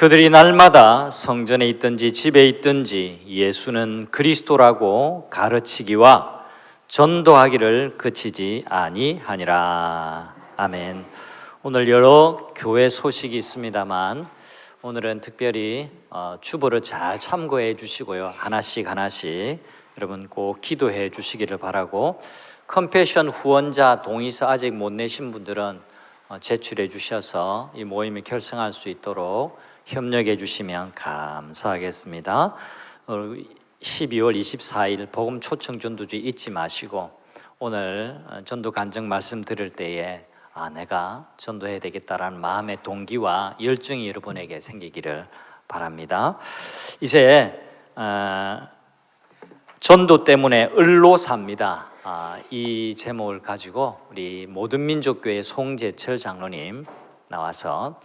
그들이 날마다 성전에 있든지 집에 있든지 예수는 그리스도라고 가르치기와 전도하기를 그치지 아니하니라. 아멘. 오늘 여러 교회 소식이 있습니다만 오늘은 특별히 주보를 잘 참고해 주시고요. 하나씩 여러분 꼭 기도해 주시기를 바라고, 컴패션 후원자 동의서 아직 못 내신 분들은 제출해 주셔서 이 모임을 결성할 수 있도록 협력해 주시면 감사하겠습니다. 12월 24일 복음 초청 전도주의 잊지 마시고 오늘 전도 간증 말씀 들을 때에 내가 전도해야 되겠다라는 마음의 동기와 열정이 여러분에게 생기기를 바랍니다. 이제 전도 때문에 을로 삽니다. 이 제목을 가지고 우리 모든민족교회 송재철 장로님 나와서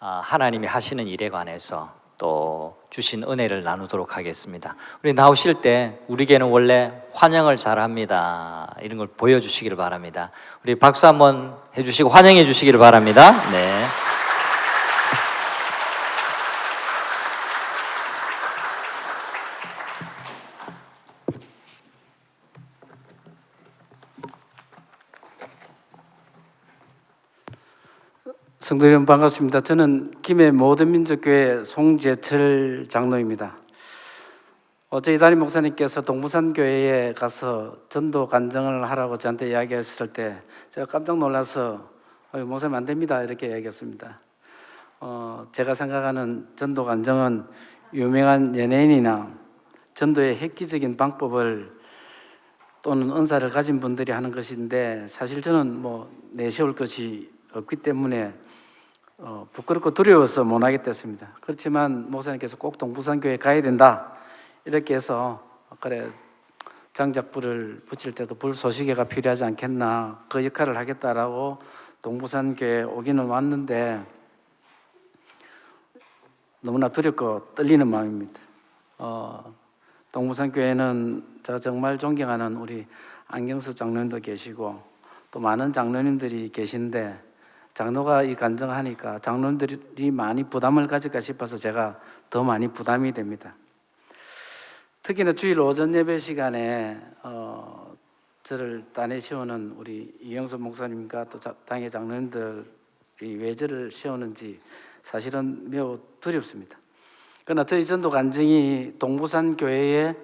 하나님이 하시는 일에 관해서 또 주신 은혜를 나누도록 하겠습니다. 우리 나오실 때 우리에게는 원래 환영을 잘합니다. 이런 걸 보여주시기를 바랍니다. 우리 박수 한번 해주시고 환영해 주시기를 바랍니다. 네. 성도 여러분 반갑습니다. 저는 김해 모든민족교회 송재철 장로입니다. 저희 담임 목사님께서 동부산교회에 가서 전도 간증을 하라고 저한테 이야기했을 때 제가 깜짝 놀라서 목사님 안 됩니다 이렇게 얘기했습니다. 제가 생각하는 전도 간증은 유명한 연예인이나 전도의 획기적인 방법을 또는 은사를 가진 분들이 하는 것인데, 사실 저는 내세울 것이 없기 때문에 부끄럽고 두려워서 못 하겠습니다. 그렇지만 목사님께서 꼭 동부산교회에 가야 된다 이렇게 해서, 그래 장작불을 붙일 때도 불쏘시개가 필요하지 않겠나, 그 역할을 하겠다라고 동부산교회에 오기는 왔는데 너무나 두렵고 떨리는 마음입니다. 동부산교회는 제가 정말 존경하는 우리 안경수 장로님도 계시고 또 많은 장로님들이 계신데, 장로가 이 간증하니까 장로님들이 많이 부담을 가질까 싶어서 제가 더 많이 부담이 됩니다. 특히나 주일 오전 예배 시간에 저를 딴에 세우는 우리 이영수 목사님과 또 당의 장로님들이 왜 저를 세우는지 사실은 매우 두렵습니다. 그러나 저희 전도 간증이 동부산 교회의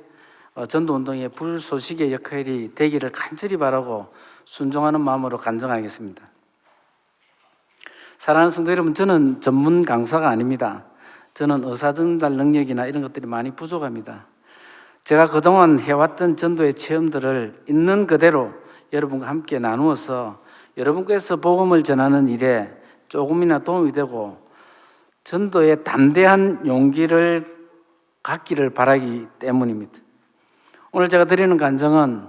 전도운동의 불쏘시개 역할이 되기를 간절히 바라고 순종하는 마음으로 간증하겠습니다. 사랑하는 성도 여러분, 저는 전문 강사가 아닙니다. 저는 의사 전달 능력이나 이런 것들이 많이 부족합니다. 제가 그동안 해왔던 전도의 체험들을 있는 그대로 여러분과 함께 나누어서 여러분께서 복음을 전하는 일에 조금이나 도움이 되고 전도에 담대한 용기를 갖기를 바라기 때문입니다. 오늘 제가 드리는 간증은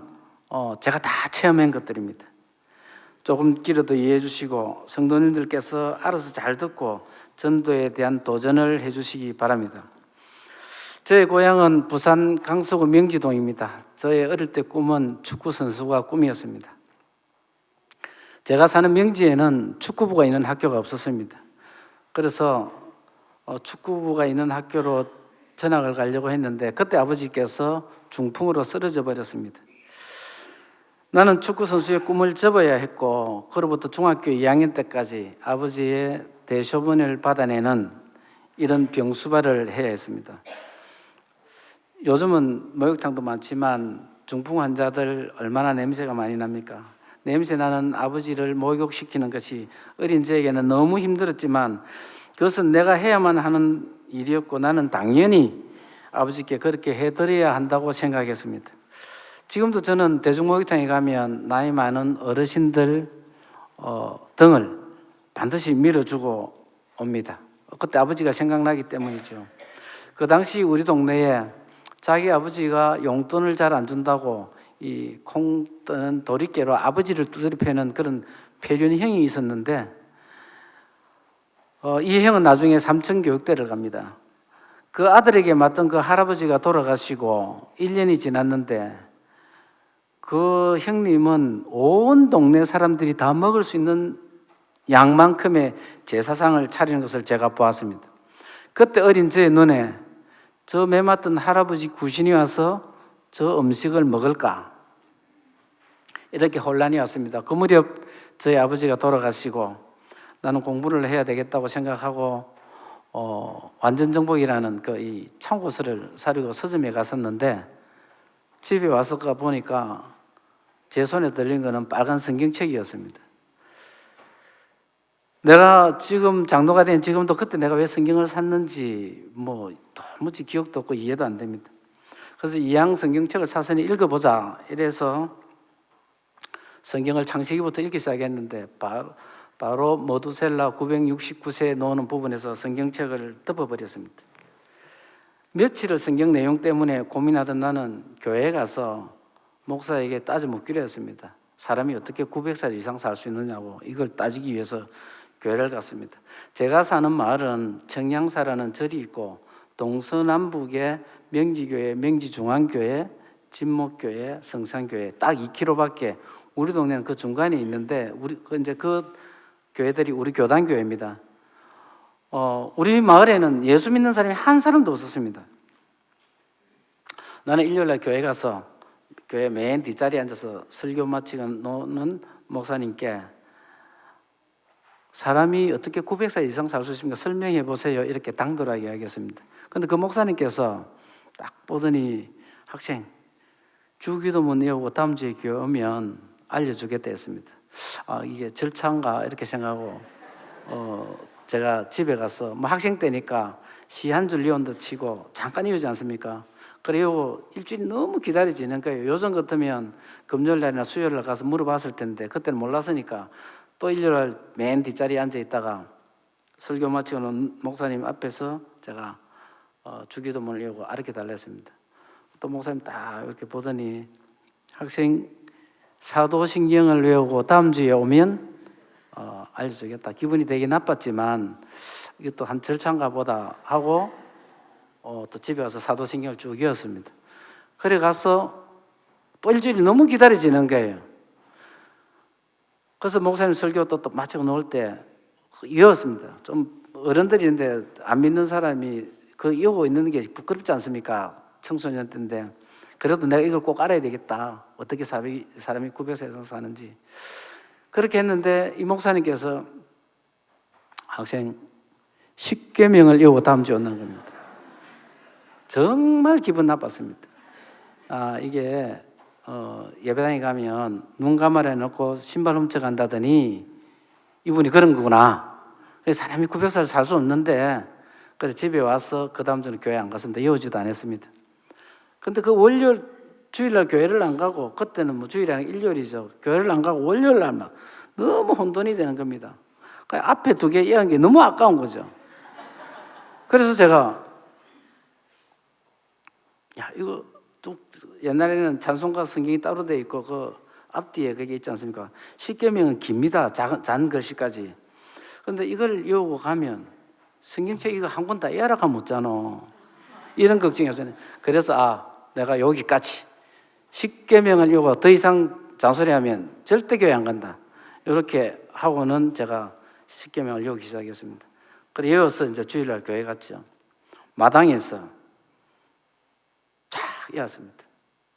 제가 다 체험한 것들입니다. 조금 길어도 이해해 주시고 성도님들께서 알아서 잘 듣고 전도에 대한 도전을 해 주시기 바랍니다. 저의 고향은 부산 강서구 명지동입니다. 저의 어릴 때 꿈은 축구 선수가 꿈이었습니다. 제가 사는 명지에는 축구부가 있는 학교가 없었습니다. 그래서 축구부가 있는 학교로 전학을 가려고 했는데 그때 아버지께서 중풍으로 쓰러져 버렸습니다. 나는 축구 선수의 꿈을 접어야 했고, 그로부터 중학교 2학년 때까지 아버지의 대소변을 받아내는 이런 병수발을 해야 했습니다. 요즘은 목욕탕도 많지만 중풍 환자들 얼마나 냄새가 많이 납니까? 냄새 나는 아버지를 목욕시키는 것이 어린 저에게는 너무 힘들었지만 그것은 내가 해야만 하는 일이었고 나는 당연히 아버지께 그렇게 해드려야 한다고 생각했습니다. 지금도 저는 대중목욕탕에 가면 나이 많은 어르신들 등을 반드시 밀어주고 옵니다. 그때 아버지가 생각나기 때문이죠. 그 당시 우리 동네에 자기 아버지가 용돈을 잘 안 준다고 이 콩 뜨는 도리깨로 아버지를 두드려 패는 그런 폐륜형이 있었는데, 이 형은 나중에 삼천교육대를 갑니다. 그 아들에게 맡던 그 할아버지가 돌아가시고 1년이 지났는데 그 형님은 온 동네 사람들이 다 먹을 수 있는 양만큼의 제사상을 차리는 것을 제가 보았습니다. 그때 어린 저의 눈에 저 매맞던 할아버지 구신이 와서 저 음식을 먹을까? 이렇게 혼란이 왔습니다. 그 무렵 저희 아버지가 돌아가시고 나는 공부를 해야 되겠다고 생각하고 완전정복이라는 그 이 참고서를 사려고 서점에 갔었는데 집에 와서 보니까 제 손에 들린 거는 빨간 성경책이었습니다. 내가 지금 장로가 된 지금도 그때 내가 왜 성경을 샀는지 도무지 기억도 없고 이해도 안 됩니다. 그래서 이양 성경책을 사서니 읽어보자 이래서 성경을 창세기부터 읽기 시작했는데 바로 모두셀라 969세에 나오는 부분에서 성경책을 덮어버렸습니다. 며칠을 성경 내용 때문에 고민하던 나는 교회에 가서 목사에게 따져 묻기로 했습니다. 사람이 어떻게 900살 이상 살 수 있느냐고 이걸 따지기 위해서 교회를 갔습니다. 제가 사는 마을은 청량사라는 절이 있고 동서남북에 명지교회, 명지중앙교회, 진목교회, 성산교회 딱 2km밖에 우리 동네는 그 중간에 있는데 그 교회들이 우리 교단교회입니다. 우리 마을에는 예수 믿는 사람이 한 사람도 없었습니다. 나는 일요일날 교회 가서 교회 맨 뒷자리에 앉아서 설교 마치고 노는 목사님께 사람이 어떻게 900살 이상 살 수 있습니까? 설명해 보세요. 이렇게 당돌하게 이야기했습니다. 그런데 그 목사님께서 딱 보더니 학생 주기도문 외우고 다음 주에 교회 오면 알려주겠다 했습니다. 이게 절차인가 이렇게 생각하고 제가 집에 가서 학생 때니까 시 한 줄 외운 듯 치고 잠깐 외우지 않습니까? 그리고 일주일이 너무 기다려지는 거예요. 요즘 같으면 금요일날이나 수요일날 가서 물어봤을 텐데 그때는 몰랐으니까 또 일요일 맨 뒷자리에 앉아 있다가 설교 마치고는 목사님 앞에서 제가 주기도문을 외우고 알게 달랬습니다. 또 목사님 딱 이렇게 보더니 학생 사도신경을 외우고 다음 주에 오면 알려주겠다. 기분이 되게 나빴지만 이것도 한 절차인가 보다 하고 또 집에 가서 사도신경을 쭉 외웠습니다. 그래 가서 또 일주일이 너무 기다려지는 거예요. 그래서 목사님 설교 또 마치고 나올 때 외웠습니다. 좀 어른들인데 안 믿는 사람이 그 외우고 있는 게 부끄럽지 않습니까? 청소년 때인데 그래도 내가 이걸 꼭 알아야 되겠다. 어떻게 사람이 900살 이상 사는지. 그렇게 했는데 이 목사님께서 학생 10계명을 외우고 다음 주에 온다는 겁니다. 정말 기분 나빴습니다. 이게 예배당에 가면 눈 감아내 놓고 신발 훔쳐간다더니 이분이 그런 거구나. 사람이 900살 살 수 없는데 그래서 집에 와서 그 다음 주는 교회 안 갔습니다. 외우지도 안 했습니다. 근데 그 월요일 주일날 교회를 안 가고 그때는 주일이 아니라 일요일이죠. 교회를 안 가고 월요일날만 너무 혼돈이 되는 겁니다. 앞에 두 개 이해한 게 너무 아까운 거죠. 그래서 제가 이거 또 옛날에는 찬송가 성경이 따로 돼 있고 그 앞뒤에 그게 있지 않습니까? 10계명은 깁니다. 잔 글씨까지. 그런데 이걸 외우고 가면 성경책 이거 한 권 다 이해하라고 묻잖아. 이런 걱정이 없잖아요. 그래서 내가 여기까지 10계명을 외우고 더 이상 잔소리하면 절대 교회 안 간다. 이렇게 하고는 제가 10계명을 외우기 시작했습니다. 그래 외워서 이제 주일날 교회 갔죠. 마당에서 쫙 외웠습니다.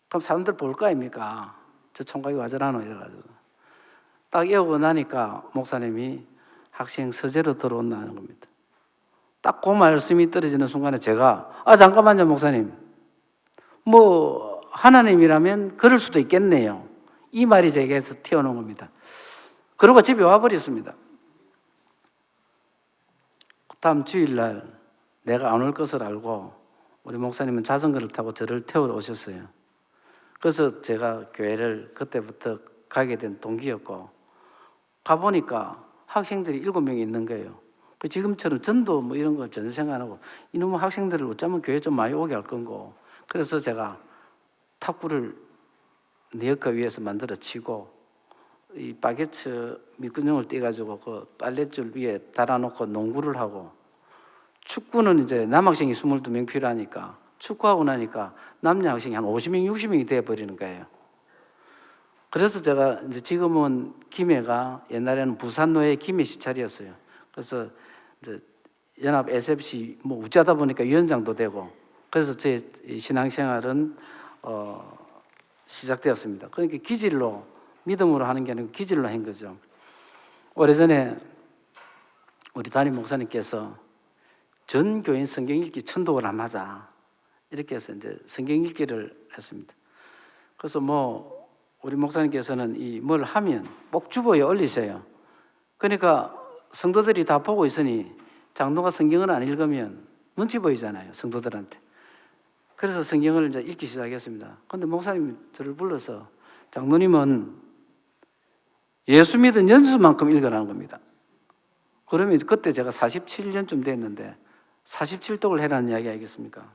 그럼 사람들 볼 거 아닙니까? 저 총각이 와저라노 이래가지고 딱 외우고 나니까 목사님이 학생 서재로 들어온다는 겁니다. 딱 그 말씀이 떨어지는 순간에 제가 잠깐만요 목사님, 하나님이라면 그럴 수도 있겠네요. 이 말이 제게서 튀어나온 겁니다. 그러고 집에 와버렸습니다. 다음 주일날 내가 안 올 것을 알고 우리 목사님은 자전거를 타고 저를 태우러 오셨어요. 그래서 제가 교회를 그때부터 가게 된 동기였고 가보니까 학생들이 7명이 있는 거예요. 지금처럼 전도 이런 거 전혀 생각 안 하고 이놈의 학생들을 어쩌면 교회 좀 많이 오게 할 건고 그래서 제가 탁구를 네어커 위에서 만들어 치고 이 바게트 밑근형을 떼가지고 그 빨랫줄 위에 달아놓고 농구를 하고 축구는 이제 남학생이 22명 필요하니까 축구하고 나니까 남녀 학생이 한 50명, 60명이 돼버리는 거예요. 그래서 제가 이제 지금은 김해가 옛날에는 부산노예 김해 시찰이었어요. 그래서 이제 연합 SFC 뭐 우짜다 보니까 위원장도 되고 그래서 제 신앙생활은 시작되었습니다. 그러니까 기질로 믿음으로 하는 게 아니고 기질로 한 거죠. 오래전에 우리 담임 목사님께서 전 교인 성경 읽기 천독을 한번 하자 이렇게 해서 이제 성경 읽기를 했습니다. 그래서 뭐 우리 목사님께서는 이 뭘 하면 목주보에 올리세요. 그러니까 성도들이 다 보고 있으니 장로가 성경을 안 읽으면 눈치 보이잖아요, 성도들한테. 그래서 성경을 이제 읽기 시작했습니다. 그런데 목사님이 저를 불러서 장로님은 예수 믿은 연수만큼 읽으라는 겁니다. 그러면 그때 제가 47년쯤 됐는데 47독을 해라는 이야기 아니겠습니까?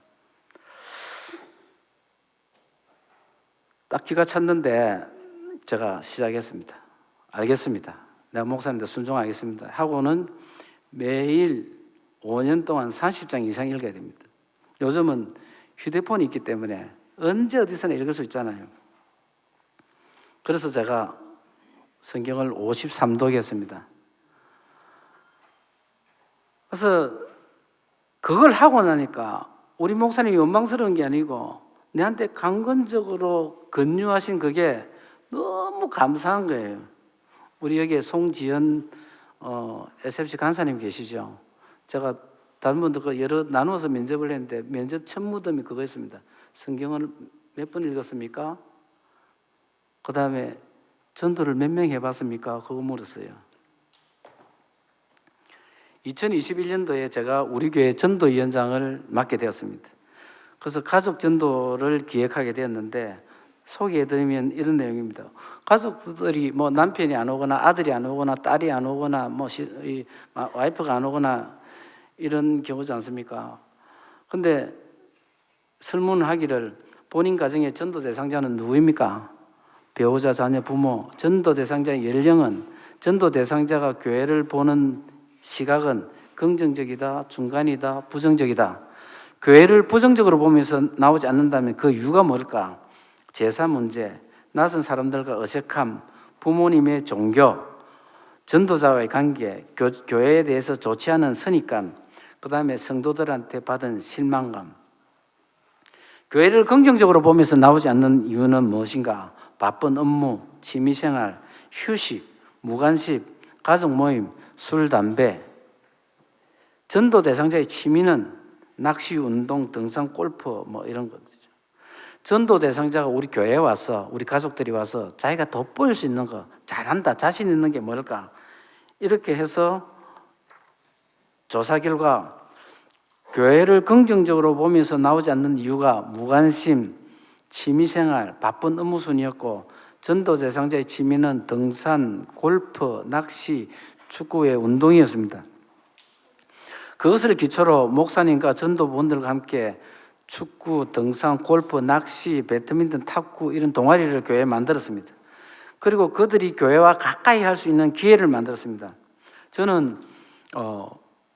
딱 기가 찼는데 제가 시작했습니다. 알겠습니다. 내가 목사님한테 순종하겠습니다. 하고는 매일 5년 동안 30장 이상 읽어야 됩니다. 요즘은 휴대폰이 있기 때문에 언제 어디서나 읽을 수 있잖아요. 그래서 제가 성경을 53독 했습니다. 그래서 그걸 하고 나니까 우리 목사님이 원망스러운 게 아니고 내한테 강건적으로 권유하신 그게 너무 감사한 거예요. 우리 여기에 송지연 SFC 간사님 계시죠? 제가 다른 분들과 여러 나누어서 면접을 했는데 면접 첫 무덤이 그거였습니다. 성경을 몇 번 읽었습니까? 그 다음에 전도를 몇 명 해봤습니까? 그거 물었어요. 2021년도에 제가 우리 교회 전도위원장을 맡게 되었습니다. 그래서 가족 전도를 기획하게 되었는데 소개해드리면 이런 내용입니다. 가족들이 뭐 남편이 안 오거나 아들이 안 오거나 딸이 안 오거나 뭐 와이프가 안 오거나 이런 경우지 않습니까? 근데 설문을 하기를 본인 가정의 전도 대상자는 누구입니까? 배우자, 자녀, 부모. 전도 대상자의 연령은, 전도 대상자가 교회를 보는 시각은 긍정적이다, 중간이다, 부정적이다. 교회를 부정적으로 보면서 나오지 않는다면 그 이유가 뭘까? 제사 문제, 낯선 사람들과 어색함, 부모님의 종교, 전도자와의 관계, 교회에 대해서 좋지 않은 선입관, 그 다음에 성도들한테 받은 실망감. 교회를 긍정적으로 보면서 나오지 않는 이유는 무엇인가? 바쁜 업무, 취미생활, 휴식, 무관심, 가족 모임, 술, 담배. 전도 대상자의 취미는 낚시, 운동, 등산, 골프 뭐 이런 것이죠. 전도 대상자가 우리 교회에 와서 우리 가족들이 와서 자기가 돋보일 수 있는 거 잘한다, 자신 있는 게 뭘까? 이렇게 해서 조사 결과 교회를 긍정적으로 보면서 나오지 않는 이유가 무관심, 취미생활, 바쁜 업무순이었고 전도 대상자의 취미는 등산, 골프, 낚시, 축구 외 운동이었습니다. 그것을 기초로 목사님과 전도부원들과 함께 축구, 등산, 골프, 낚시, 배드민턴, 탁구 이런 동아리를 교회에 만들었습니다. 그리고 그들이 교회와 가까이 할 수 있는 기회를 만들었습니다. 저는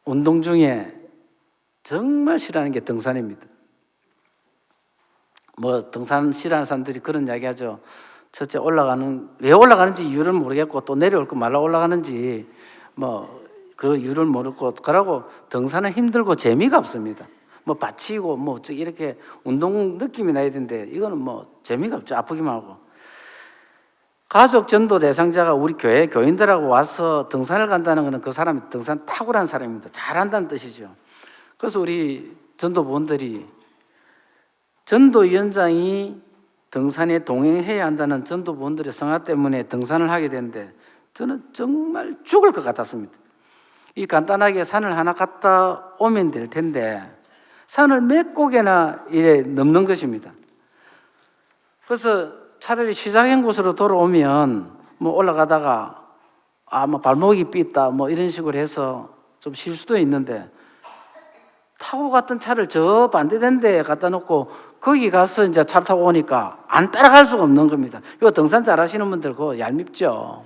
운동 중에 정말 싫어하는 게 등산입니다. 뭐 등산 싫어하는 사람들이 그런 이야기하죠. 첫째 왜 올라가는지 이유를 모르겠고 또 내려올 거 말라 올라가는지 뭐 그 이유를 모르고 그러고 등산은 힘들고 재미가 없습니다. 뭐 받치고 뭐 이렇게 운동 느낌이 나야 되는데 이거는 뭐 재미가 없죠. 아프기만 하고. 가족 전도 대상자가 우리 교회 교인들하고 와서 등산을 간다는 것은 그 사람이 등산 탁월한 사람입니다. 잘한다는 뜻이죠. 그래서 우리 전도부원들이 전도위원장이 등산에 동행해야 한다는 전도부원들의 성화 때문에 등산을 하게 되는데 저는 정말 죽을 것 같았습니다. 이 간단하게 산을 하나 갔다 오면 될 텐데 산을 몇 곡이나 이래 넘는 것입니다. 그래서 차라리 시작한 곳으로 돌아오면 뭐 올라가다가 뭐 발목이 삐있다 뭐 이런 식으로 해서 좀 쉴 수도 있는데 타고 갔던 차를 저 반대된 데에 갖다 놓고 거기 가서 이제 차 타고 오니까 안 따라갈 수가 없는 겁니다. 이거 등산 잘 하시는 분들 그거 얄밉죠.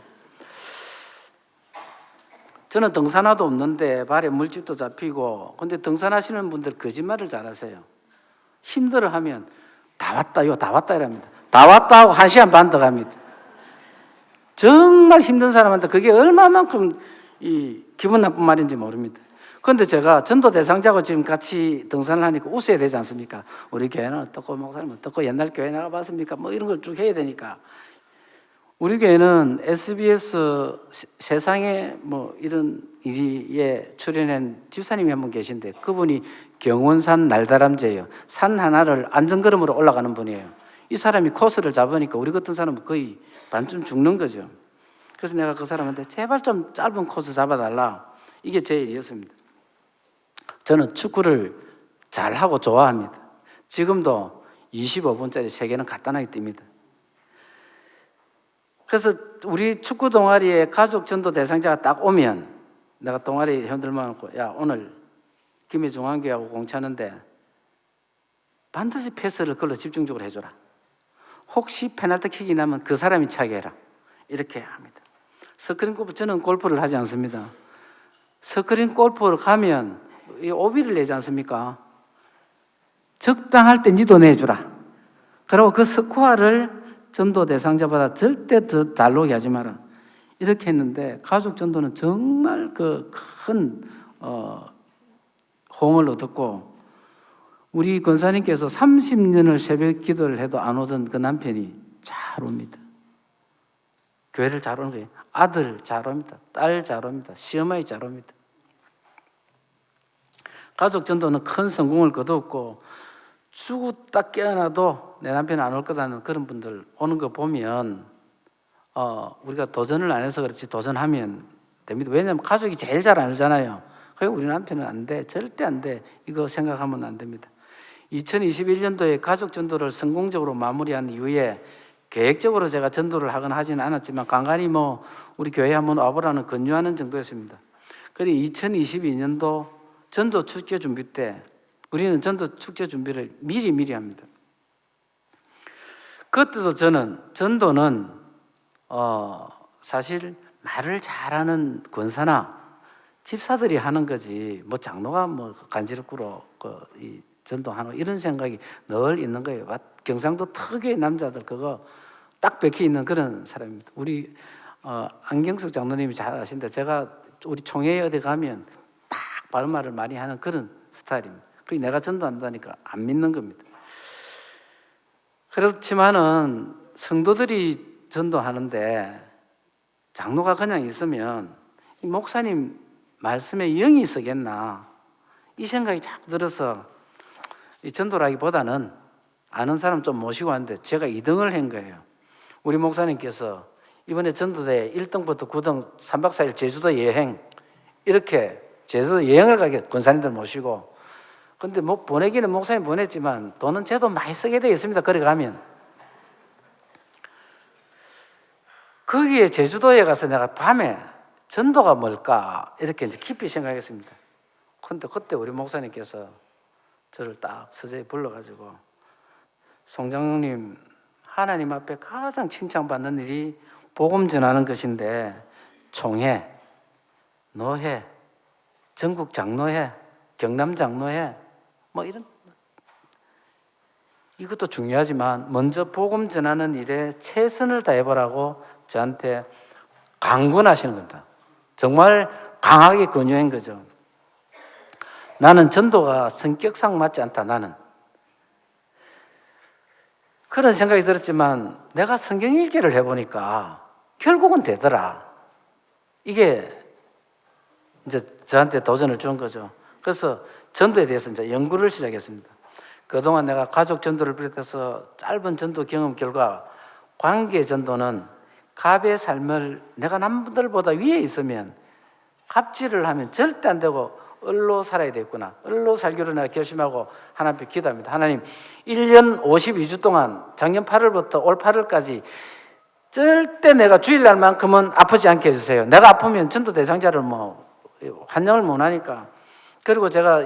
저는 등산화도 없는데 발에 물집도 잡히고 근데 등산하시는 분들 거짓말을 잘 하세요. 힘들어하면 다 왔다 이랍니다. 다 왔다 하고 1시간 반 더 갑니다. 정말 힘든 사람한테 그게 얼마만큼 이 기분 나쁜 말인지 모릅니다. 그런데 제가 전도 대상자하고 지금 같이 등산을 하니까 웃어야 되지 않습니까? 우리 교회는 어떻고 목사님은 어떻고 옛날 교회 나가봤습니까? 뭐 이런 걸 쭉 해야 되니까. 우리 교회는 SBS 세상에 뭐 이런 일에 출연한 집사님이 한 분 계신데 그분이 경원산 날다람쥐예요. 산 하나를 안전걸음으로 올라가는 분이에요. 이 사람이 코스를 잡으니까 우리 같은 사람은 거의 반쯤 죽는 거죠. 그래서 내가 그 사람한테 제발 좀 짧은 코스 잡아달라. 이게 제 일이었습니다. 저는 축구를 잘하고 좋아합니다. 지금도 25분짜리 세계는 간단하게 뜁니다. 그래서 우리 축구 동아리에 가족 전도 대상자가 딱 오면 내가 동아리 회원들만 하고 야 오늘 김해중앙교회하고 공차는데 반드시 패스를 그걸로 집중적으로 해줘라. 혹시 페널티 킥이 나면 그 사람이 차게 해라. 이렇게 합니다. 스크린 골프, 저는 골프를 하지 않습니다. 스크린 골프를 가면 오비를 내지 않습니까? 적당할 때 니도 내주라. 그리고 그 스코어를 전도 대상자보다 절대 더 잘 나오게 하지 마라. 이렇게 했는데 가족 전도는 정말 그 큰 호응을 얻었고 우리 권사님께서 30년을 새벽 기도를 해도 안 오던 그 남편이 잘 옵니다. 교회를 잘 오는 거예요. 아들 잘 옵니다. 딸 잘 옵니다. 시어머니 잘 옵니다. 가족 전도는 큰 성공을 거두었고 죽었다 깨어나도 내 남편이 안 올 거다는 그런 분들 오는 거 보면 우리가 도전을 안 해서 그렇지 도전하면 됩니다. 왜냐하면 가족이 제일 잘 알잖아요. 그리고 우리 남편은 안 돼. 절대 안 돼. 이거 생각하면 안 됩니다. 2021년도에 가족 전도를 성공적으로 마무리한 이후에 계획적으로 제가 전도를 하거나 하지는 않았지만 간간히 뭐 우리 교회에 한번 와보라는 권유하는 정도였습니다. 그리고 2022년도 전도 축제 준비 때 우리는 전도 축제 준비를 미리 합니다. 그때도 저는 전도는 사실 말을 잘하는 권사나 집사들이 하는 거지 뭐 장로가 뭐 간지럽구로 이 전도하는 이런 생각이 늘 있는 거예요. 경상도 특유의 남자들 그거 딱 박혀 있는 그런 사람입니다. 우리 안경석 장로님이 잘 아신다. 제가 우리 총회에 어디 가면 막 발말을 많이 하는 그런 스타일입니다. 그게 내가 전도한다니까 안 믿는 겁니다. 그렇지만은 성도들이 전도하는데 장로가 그냥 있으면 이 목사님 말씀에 영이 서겠나 이 생각이 자꾸 들어서 이 전도라기보다는 아는 사람 좀 모시고 왔는데 제가 2등을 한 거예요. 우리 목사님께서 이번에 전도대 1등부터 9등 3박 4일 제주도 여행 이렇게 제주도 여행을 가게 권사님들 모시고 근데 뭐 보내기는 목사님 보냈지만 돈은 제도 많이 쓰게 되어 있습니다. 거기 가면 거기에 제주도에 가서 내가 밤에 전도가 뭘까 이렇게 이제 깊이 생각했습니다. 그런데 그때 우리 목사님께서 저를 딱 서재에 불러가지고 송장님 하나님 앞에 가장 칭찬받는 일이 복음 전하는 것인데 총회, 노회, 전국 장로회, 경남 장로회 뭐 이런 이것도 중요하지만 먼저 복음 전하는 일에 최선을 다해보라고 저한테 강권하시는 겁니다. 정말 강하게 권유한 거죠. 나는 전도가 성격상 맞지 않다. 나는 그런 생각이 들었지만 내가 성경 읽기를 해보니까 결국은 되더라. 이게 이제 저한테 도전을 준 거죠. 그래서 전도에 대해서 이제 연구를 시작했습니다. 그동안 내가 가족 전도를 비롯해서 짧은 전도 경험 결과 관계 전도는 갑의 삶을 내가 남들보다 위에 있으면 갑질을 하면 절대 안 되고 을로 살아야 되겠구나. 을로 살기로 내가 결심하고 하나님 앞에 기도합니다. 하나님 1년 52주 동안 작년 8월부터 올 8월까지 절대 내가 주일날만큼은 아프지 않게 해주세요. 내가 아프면 전도 대상자를 뭐 환영을 못 하니까. 그리고 제가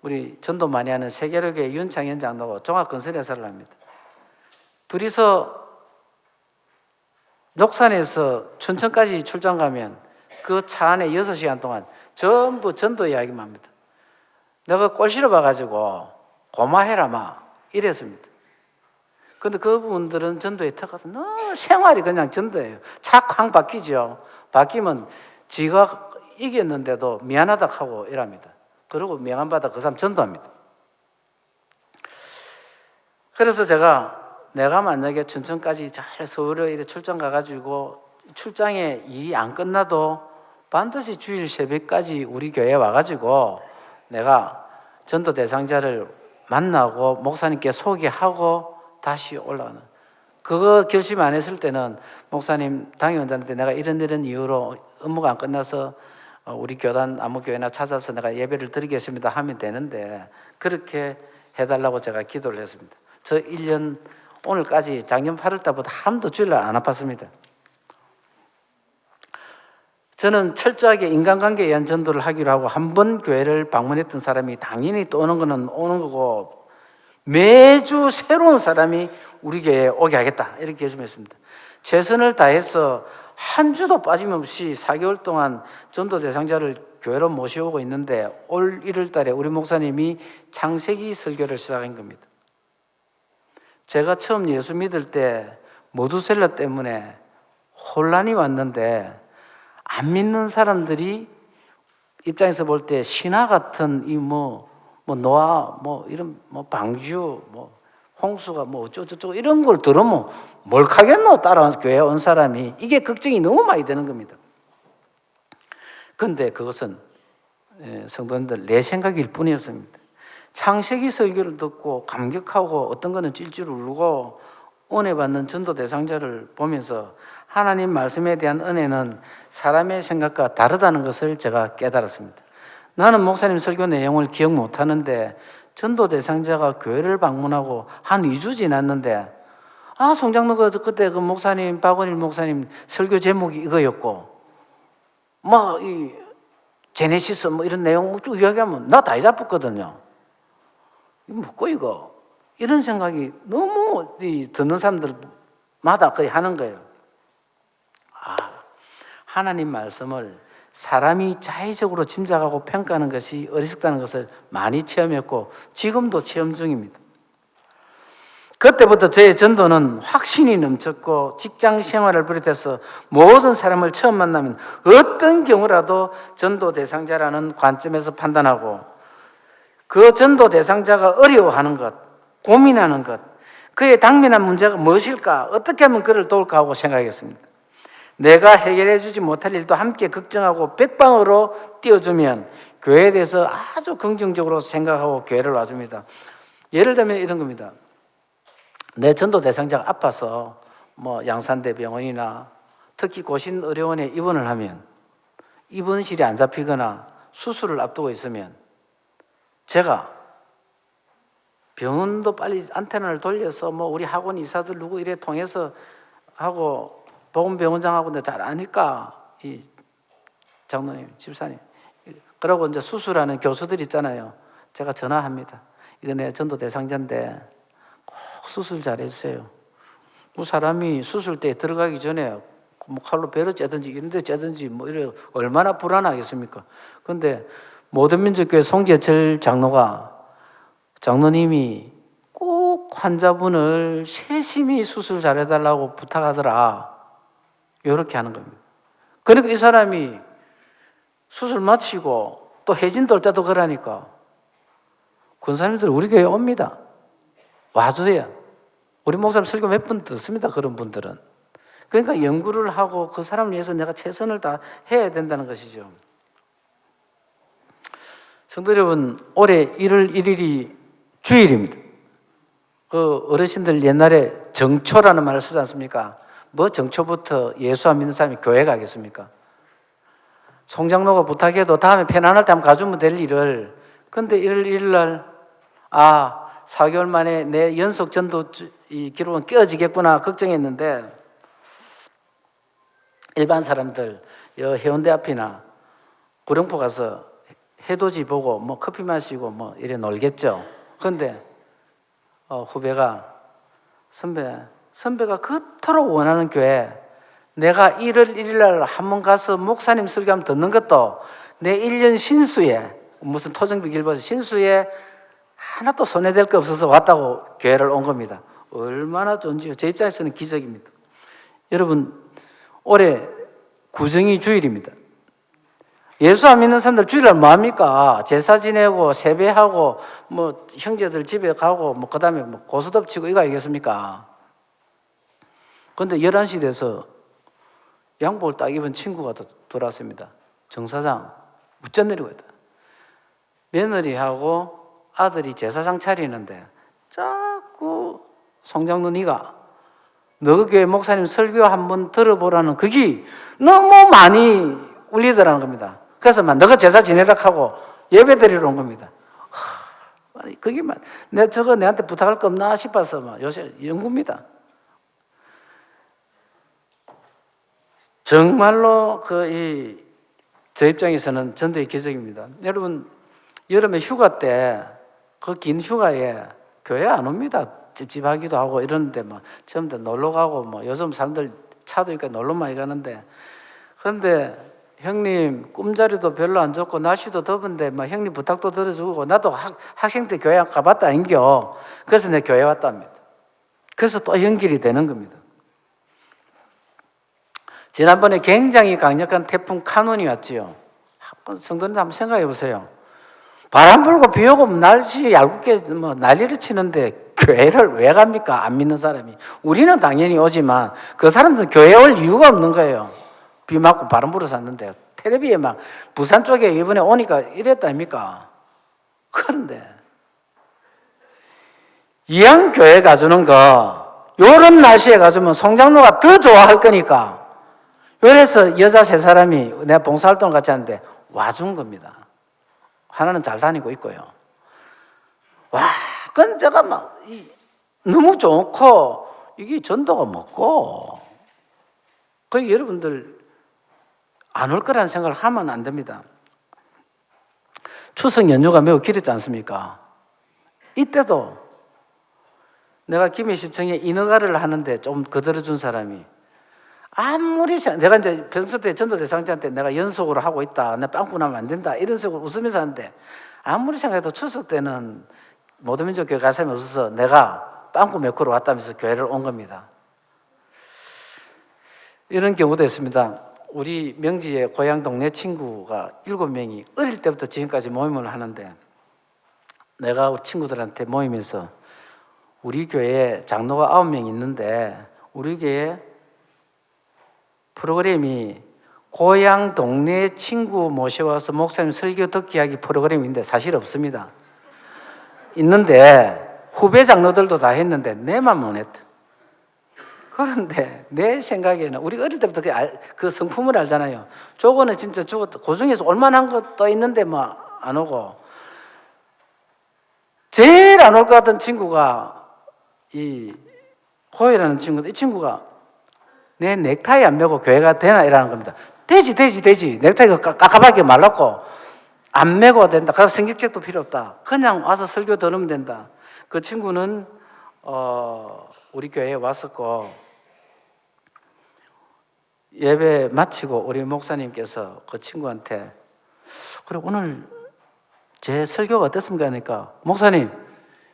우리 전도 많이 하는 세계력의 윤창현 장로하고 종합건설회사를 합니다. 둘이서 녹산에서 춘천까지 출장 가면 그 차 안에 6시간 동안 전부 전도 이야기만 합니다. 내가 꼴 싫어봐가지고 고마해라 막 이랬습니다. 그런데 그분들은 전도에 특화도 너무 생활이 그냥 전도예요. 차 쾅 바뀌죠. 바뀌면 지가 이겼는데도 미안하다 하고 이랍니다. 그리고 명함받아 그 사람 전도합니다. 그래서 내가 만약에 춘천까지 잘 서울에 이렇게 출장 가가지고 출장에 일이 안 끝나도 반드시 주일 새벽까지 우리 교회에 와가지고 내가 전도 대상자를 만나고 목사님께 소개하고 다시 올라가는, 그거 결심 안 했을 때는 목사님 당회원장한테 내가 이런 이유로 업무가 안 끝나서 우리 교단 아무 교회나 찾아서 내가 예배를 드리겠습니다 하면 되는데, 그렇게 해달라고 제가 기도를 했습니다. 저 1년 오늘까지 작년 8월 달부터 한 번도 주일날 안 아팠습니다. 저는 철저하게 인간관계에 의한 전도를 하기로 하고 한 번 교회를 방문했던 사람이 당연히 또 오는 거는 오는 거고, 매주 새로운 사람이 우리 교회에 오게 하겠다 이렇게 결심했습니다. 최선을 다해서 한 주도 빠짐없이 4개월 동안 전도 대상자를 교회로 모셔오고 있는데, 올 1월 달에 우리 목사님이 창세기 설교를 시작한 겁니다. 제가 처음 예수 믿을 때 모두셀러 때문에 혼란이 왔는데, 안 믿는 사람들이 입장에서 볼 때 신화 같은 노아 이런 방주 홍수가 어쩌고저쩌고 이런 걸 들으면 뭘 하겠노? 따라온 교회에 온 사람이. 이게 걱정이 너무 많이 되는 겁니다. 그런데 그것은 성도님들 내 생각일 뿐이었습니다. 창세기 설교를 듣고 감격하고 어떤 거는 찔찔 울고 은혜 받는 전도 대상자를 보면서 하나님 말씀에 대한 은혜는 사람의 생각과 다르다는 것을 제가 깨달았습니다. 나는 목사님 설교 내용을 기억 못하는데 전도 대상자가 교회를 방문하고 한 2주 지났는데, 송장로가 그때 그 목사님 박원일 목사님 설교 제목이 이거였고 이 제네시스 이런 내용 쭉 이야기하면 나 다 잡았거든요. 이거 뭐고 이거? 이런 생각이 너무 듣는 사람들마다 그렇게 하는 거예요. 하나님 말씀을 사람이 자의적으로 짐작하고 평가하는 것이 어리석다는 것을 많이 체험했고 지금도 체험 중입니다. 그때부터 저의 전도는 확신이 넘쳤고, 직장 생활을 비롯해서 모든 사람을 처음 만나면 어떤 경우라도 전도 대상자라는 관점에서 판단하고, 그 전도 대상자가 어려워하는 것, 고민하는 것, 그의 당면한 문제가 무엇일까, 어떻게 하면 그를 도울까 하고 생각했습니다. 내가 해결해 주지 못할 일도 함께 걱정하고 백방으로 띄워주면 교회에 대해서 아주 긍정적으로 생각하고 교회를 와줍니다. 예를 들면 이런 겁니다. 내 전도 대상자가 아파서 양산대 병원이나 특히 고신의료원에 입원을 하면 입원실이 안 잡히거나 수술을 앞두고 있으면 제가 병원도 빨리 안테나를 돌려서 우리 학원 이사들 누구 이래 통해서 하고 보건병원장하고 내가 잘 아니까 이 장로님, 집사님, 그러고 이제 수술하는 교수들 있잖아요. 제가 전화합니다. 이거 내 전도 대상자인데 꼭 수술 잘 해주세요. 그 사람이 수술대에 들어가기 전에 칼로 배를 째든지 이런 데 째든지 이래 얼마나 불안하겠습니까? 그런데 모든민족교회 송재철 장로님이 꼭 환자분을 세심히 수술 잘해달라고 부탁하더라. 이렇게 하는 겁니다. 그러니까 이 사람이 수술 마치고 또 해진 돌 때도 그러니까 권사님들 우리 교회에 옵니다. 와줘야. 우리 목사님 설교 몇 번 듣습니다. 그런 분들은. 그러니까 연구를 하고 그 사람을 위해서 내가 최선을 다 해야 된다는 것이죠. 성도 여러분, 올해 1월 1일이 주일입니다. 그 어르신들 옛날에 정초라는 말을 쓰지 않습니까? 정초부터 예수 안 믿는 사람이 교회 가겠습니까? 송장로가 부탁해도 다음에 편안할 때 한번 가주면 될 일을, 근데 1월 1일 날 4개월 만에 내 연속 전도 이 기록은 깨어지겠구나 걱정했는데, 일반 사람들 해운대 앞이나 구룡포 가서 해돋이 보고 커피 마시고 이래 놀겠죠. 그런데 후배가 선배가 그토록 원하는 교회, 내가 1월 1일 날 한번 가서 목사님 설교 한번 듣는 것도 내 1년 신수에 무슨 토정비 길버서 신수에 하나도 손해될 거 없어서 왔다고 교회를 온 겁니다. 얼마나 좋은지요. 제 입장에서는 기적입니다. 여러분, 올해 구정이 주일입니다. 예수 안 믿는 사람들 주일날 뭐 합니까? 제사 지내고 세배하고 뭐 형제들 집에 가고 뭐 그다음에 뭐 고스톱 치고 이거 아니겠습니까? 근데 11시 돼서 양복을 딱 입은 친구가 들어왔습니다. 정사장 무전 내리고 있다. 며느리하고 아들이 제사상 차리는데 자꾸 송장로 네가 너 교회 목사님 설교 한번 들어보라는 그게 너무 많이 울리더라는 겁니다. 그래서 막 너가 제사 지내라 하고 예배 드리러 온 겁니다. 아니 그게 막 내가 저거 내한테 부탁할 거 없나 싶어서 막 요새 연구입니다. 정말로 저 입장에서는 전도의 기적입니다. 여러분 여름에 휴가 때 그 긴 휴가에 교회 안 옵니다. 찝찝하기도 하고 이러는데 막 처음부터 놀러 가고 뭐 요즘 사람들 차도 있고 놀러 많이 가는데 그런데 형님 꿈자리도 별로 안 좋고 날씨도 더운데 막 형님 부탁도 들어주고 나도 학생 때 교회 가봤다 아닌겨. 그래서 내 교회 왔답니다. 그래서 또 연결이 되는 겁니다. 지난번에 굉장히 강력한 태풍 카눈이 왔지요. 성도님들 한번 생각해 보세요. 바람 불고 비 오고 날씨 얄궂게 뭐 난리를 치는데 교회를 왜 갑니까? 안 믿는 사람이. 우리는 당연히 오지만 그 사람들은 교회에 올 이유가 없는 거예요. 비 맞고 바람 불어서 왔는데 텔레비에 막 부산 쪽에 이번에 오니까 이랬다 아닙니까? 그런데 이왕 교회 가주는 거 요런 날씨에 가주면 송장로가 더 좋아할 거니까 그래서 여자 3사람이 내가 봉사활동 같이 하는데 와준 겁니다. 하나는 잘 다니고 있고요. 와, 그건 제가 막 너무 좋고 이게 전도가 먹고 그 여러분들 안 올 거라는 생각을 하면 안 됩니다. 추석 연휴가 매우 길었지 않습니까? 이때도 내가 김해시청에 인허가를 하는데 좀 거들어준 사람이 아무리 제가 이제 평소 때 전도대상자한테 내가 연속으로 하고 있다, 내 빵꾸 나면 안 된다 이런 식으로 웃으면서 하는데 아무리 생각해도 추석 때는 모두민족 교회 갈 사람이 없어서 내가 빵꾸 메꾸러 왔다면서 교회를 온 겁니다. 이런 경우도 있습니다. 우리 명지의 고향 동네 친구가 7명이 어릴 때부터 지금까지 모임을 하는데 내가 우리 친구들한테 모이면서 우리 교회에 장로가 9명 있는데 우리 교회 프로그램이 고향 동네 친구 모셔와서 목사님 설교 듣기 하기 프로그램인데 사실 없습니다. 있는데 후배 장로들도 다 했는데 내만 못 했다. 그런데 내 생각에는 우리 어릴 때부터 그 성품을 알잖아요. 저거는 진짜 죽었다. 그 중에서 올만한 것도 있는데 뭐 안 오고 제일 안 올 것 같은 친구가 이 고혜라는 친구인데 이 친구가 내 넥타이 안 메고 교회가 되나 이라는 겁니다. 되지. 넥타이가 까까밖에 말랐고 안 메고 된다. 그래서 성격책도 필요 없다. 그냥 와서 설교 들으면 된다. 그 친구는 우리 교회에 왔었고 예배 마치고 우리 목사님께서 그 친구한테 그래 오늘 제 설교가 어땠습니까? 하니까 목사님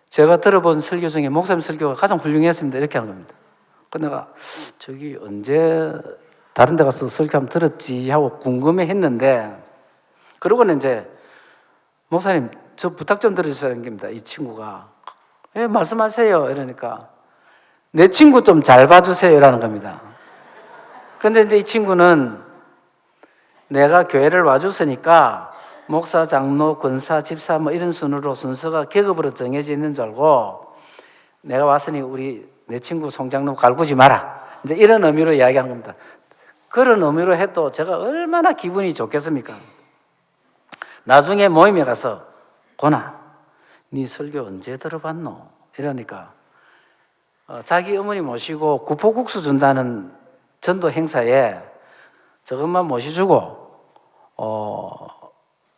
제가 들어본 설교 중에 목사님 설교가 가장 훌륭했습니다. 이렇게 하는 겁니다. 그 내가 저기 언제 다른 데 가서 설교 한번 들었지 하고 궁금해 했는데 그러고는 이제 목사님 저 부탁 좀 들어주시라는 겁니다. 이 친구가 예 말씀하세요 이러니까 내 친구 좀 잘 봐주세요 라는 겁니다. 그런데 이제 이 친구는 내가 교회를 와줬으니까 목사, 장로, 권사, 집사 뭐 이런 순서가 계급으로 정해져 있는 줄 알고 내가 왔으니 내 친구 송장로 갈구지 마라. 이제 이런 의미로 이야기하는 겁니다. 그런 의미로 해도 제가 얼마나 기분이 좋겠습니까? 나중에 모임에 가서 고나, 네 설교 언제 들어봤노? 이러니까 자기 어머니 모시고 구포국수 준다는 전도 행사에 저것만 모셔주고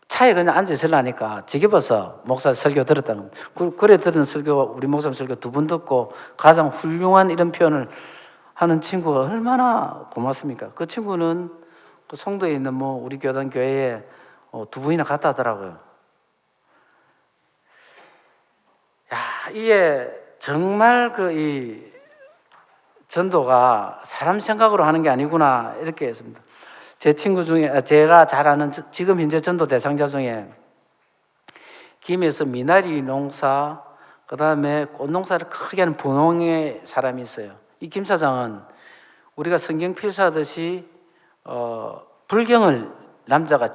차에 그냥 앉아 있으려니까 지겨워서 목사 설교 들었다는 그래 들은 설교 우리 목사님 설교 2번 듣고 가장 훌륭한 이런 표현을 하는 친구가 얼마나 고맙습니까? 그 친구는 그 송도에 있는 우리 교단 교회에 2번이나 갔다 하더라고요. 야, 이게 정말 이 전도가 사람 생각으로 하는 게 아니구나 이렇게 했습니다. 제 친구 중에 제가 잘 아는 지금 현재 전도 대상자 중에 김해에서 미나리 농사 그다음에 꽃 농사를 크게 하는 분홍의 사람이 있어요. 이 김 사장은 우리가 성경 필사하듯이 불경을 남자가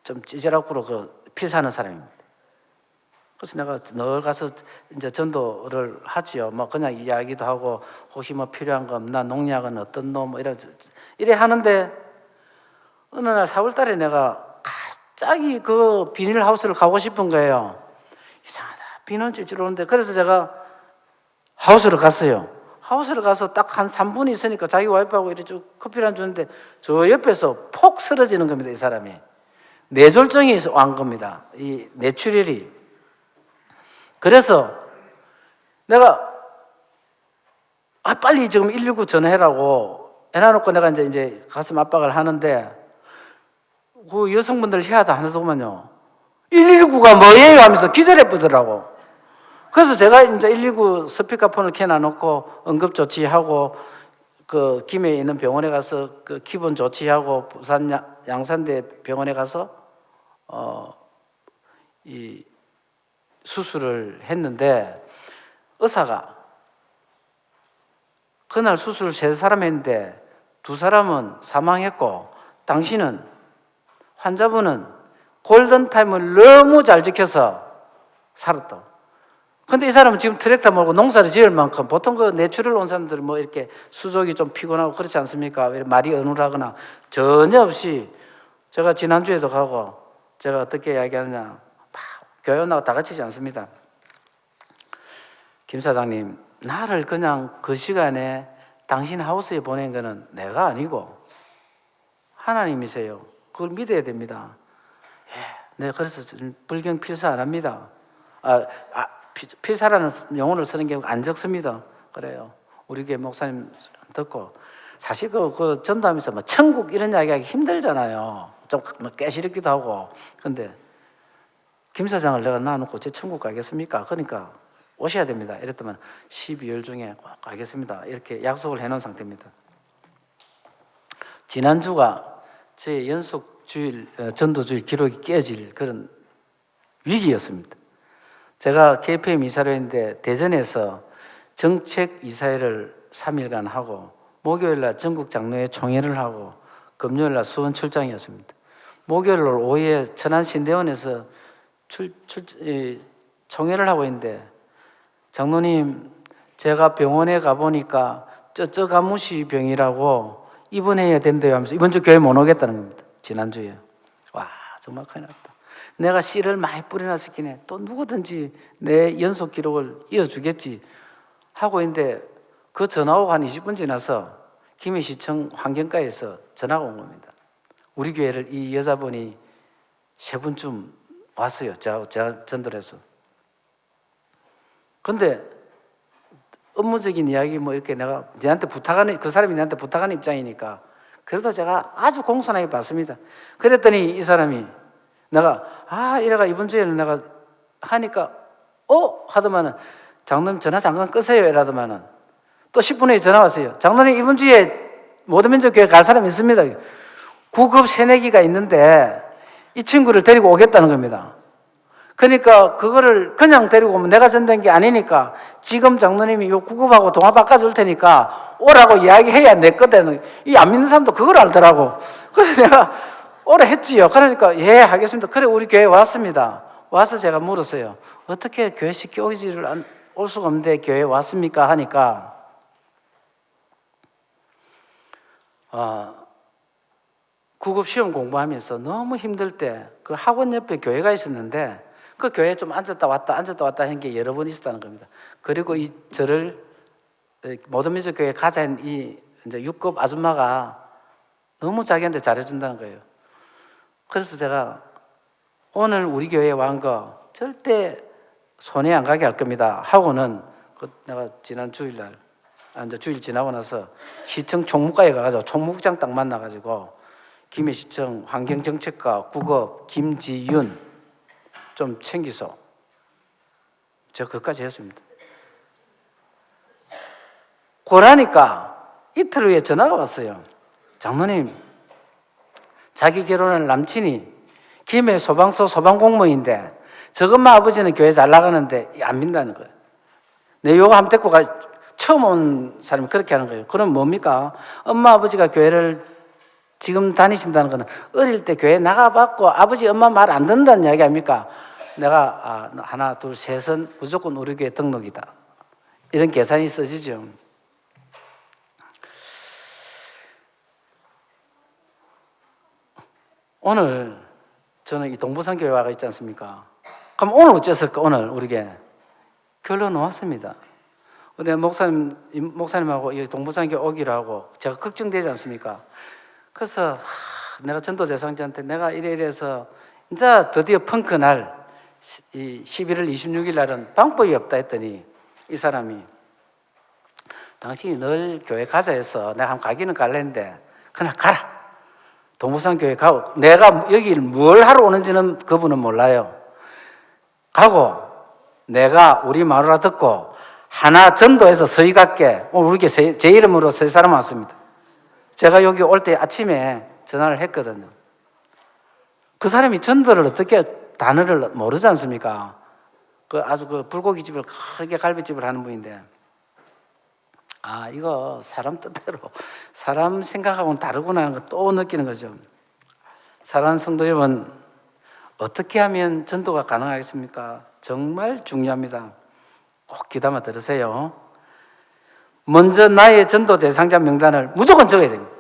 좀 찌질하고 필사하는 사람입니다. 그래서 내가 늘 가서 이제 전도를 하지요. 뭐 그냥 이야기도 하고 혹시 뭐 필요한 거 없나 농약은 어떤 놈 뭐 이래 하는데 어느 날 4월달에 내가 갑자기 그 비닐하우스를 가고 싶은 거예요. 이상하다. 비는 찌질 오는데 그래서 제가 하우스를 갔어요. 하우스를 가서 딱 한 3분 있으니까 자기 와이프하고 이렇게 쭉 커피를 안 주는데 저 옆에서 폭 쓰러지는 겁니다. 이 사람이 뇌졸중이 온 겁니다. 이 뇌출혈이. 그래서 내가 빨리 지금 119 전화해라고 해놔놓고 내가 이제 가슴 압박을 하는데 그 여성분들 해야도 안 하더구만요. 119가 뭐예요? 하면서 기절해 보더라고. 그래서 제가 이제 119 스피커폰을 켜놔놓고 응급조치하고 그 김해에 있는 병원에 가서 그 기본 조치하고 부산 양산대 병원에 가서 이 수술을 했는데 의사가 그날 수술 3사람 했는데 2사람은 사망했고 당신은 환자분은 골든타임을 너무 잘 지켜서 살았다고. 근데 이 사람은 지금 트랙터 몰고 농사를 지을 만큼 보통 그 뇌출혈 온 사람들 뭐 이렇게 수족이 좀 피곤하고 그렇지 않습니까? 말이 어눌하거나 전혀 없이 제가 지난주에도 가고 제가 어떻게 이야기하느냐 막 교회 나고 다 같이지 않습니다. 김 사장님 나를 그냥 그 시간에 당신 하우스에 보낸 거는 내가 아니고 하나님이세요. 그걸 믿어야 됩니다. 네, 그래서 불경 필사 안 합니다. 필사라는 용어를 쓰는 게 안 적습니다. 그래요. 우리 교회 목사님 듣고 사실 그 전도하면서 뭐 천국 이런 이야기하기 힘들잖아요. 좀 뭐 깨시렵기도 하고. 근데 김 사장을 내가 놔놓고 제 천국 가겠습니까? 그러니까 오셔야 됩니다. 이랬더만 12월 중에 꼭 가겠습니다. 이렇게 약속을 해놓은 상태입니다. 지난주가 제 연속 주일 전도주일 기록이 깨질 그런 위기였습니다. 제가 KPM 이사를 했는데 대전에서 정책 이사회를 3일간 하고 목요일날 전국 장로회 총회를 하고 금요일날 수원 출장이었습니다. 목요일날 오후에 천안 신대원에서 총회를 하고 있는데 장로님 제가 병원에 가보니까 쩌쩌가무시 병이라고 입원해야 된대요 하면서 이번 주 교회 못 오겠다는 겁니다. 지난주에. 와 정말 큰일 났다. 내가 씨를 많이 뿌려놨었긴 해. 또 누구든지 내 연속 기록을 이어주겠지 하고 있는데 그 전화 오고 한 20분 지나서 김해시청 환경과에서 전화가 온 겁니다. 우리 교회를 이 여자분이 3분쯤 왔어요. 제가 전도를 해서. 근데 업무적인 이야기 뭐 이렇게 내가 내한테 부탁하는 그 사람이 내한테 부탁하는 입장이니까 그래도 제가 아주 공손하게 받습니다. 그랬더니 이 사람이 내가 이래가 이번 주에는 내가 하니까 하더만은 장로님 전화 잠깐 끄세요 이러더만은 또 10분 후에 전화 왔어요. 장로님 이번 주에 모든민족교회 갈 사람 있습니다. 9급 새내기가 있는데 이 친구를 데리고 오겠다는 겁니다. 그러니까 그거를 그냥 데리고 오면 내가 전된 게 아니니까 지금 장로님이 요 9급하고 동화 바꿔줄 테니까 오라고 이야기해야 냈거든. 이 안 믿는 사람도 그걸 알더라고. 그래서 내가 오래 했지요. 그러니까 예 하겠습니다. 그래 우리 교회 왔습니다. 와서 제가 물었어요. 어떻게 교회 시켜 올 수가 없는데 교회 왔습니까? 하니까 9급 시험 공부하면서 너무 힘들 때 그 학원 옆에 교회가 있었는데 그 교회에 좀 앉았다 왔다 한 게 여러 번 있었다는 겁니다. 그리고 저를 모든민족교회 가자인 이 이제 6급 아줌마가 너무 자기한테 잘해준다는 거예요. 그래서 제가 오늘 우리 교회에 왔는 거 절대 손해 안 가게 할 겁니다 하고는 내가 지난 주일날 이제 주일 지나고 나서 시청 총무과에 가가지고 총무국장 딱 만나가지고 김해시청 환경정책과 9급 김지윤 좀 챙기소. 제가 그것까지 했습니다. 그러니까 이틀 후에 전화가 왔어요. 장로님 자기 결혼할 남친이 김해 소방서 소방공무원인데 저것만 아버지는 교회 잘 나가는데 안 믿는다는 거예요. 내 요거 한번 데리고 가. 처음 온 사람이 그렇게 하는 거예요. 그럼 뭡니까? 엄마 아버지가 교회를 지금 다니신다는 거는 어릴 때 교회 나가봤고 아버지 엄마 말 안 듣는다는 이야기 아닙니까? 내가 하나 둘 셋은 무조건 우리 교회 등록이다. 이런 계산이 써지죠. 오늘 저는 이 동부산교회 와가 있지 않습니까? 그럼 오늘 어쨌을까? 오늘 우리 교회 결론 나왔습니다. 우리 목사님하고 이 동부산교회 오기로 하고 제가 걱정되지 않습니까? 그래서 내가 전도 대상자한테 내가 이래서 이제 드디어 펑크 날 11월 26일 날은 방법이 없다 했더니 이 사람이 당신이 늘 교회 가자 해서 내가 한번 가기는 갈랬는데 그냥 가라. 동부산교회 가고 내가 여기 뭘 하러 오는지는 그분은 몰라요. 가고 내가 우리 마누라 듣고 하나 전도해서 서희 갈게. 오늘 우리 제 이름으로 세 사람 왔습니다. 제가 여기 올 때 아침에 전화를 했거든요. 그 사람이 전도를 어떻게 단어를 모르지 않습니까? 아주 불고기집을 크게 갈비집을 하는 분인데 이거 사람 뜻대로 사람 생각하고는 다르구나 하는 거 또 느끼는 거죠. 사랑하는 성도 여러분, 어떻게 하면 전도가 가능하겠습니까? 정말 중요합니다. 꼭 귀담아 들으세요. 먼저 나의 전도 대상자 명단을 무조건 적어야 됩니다.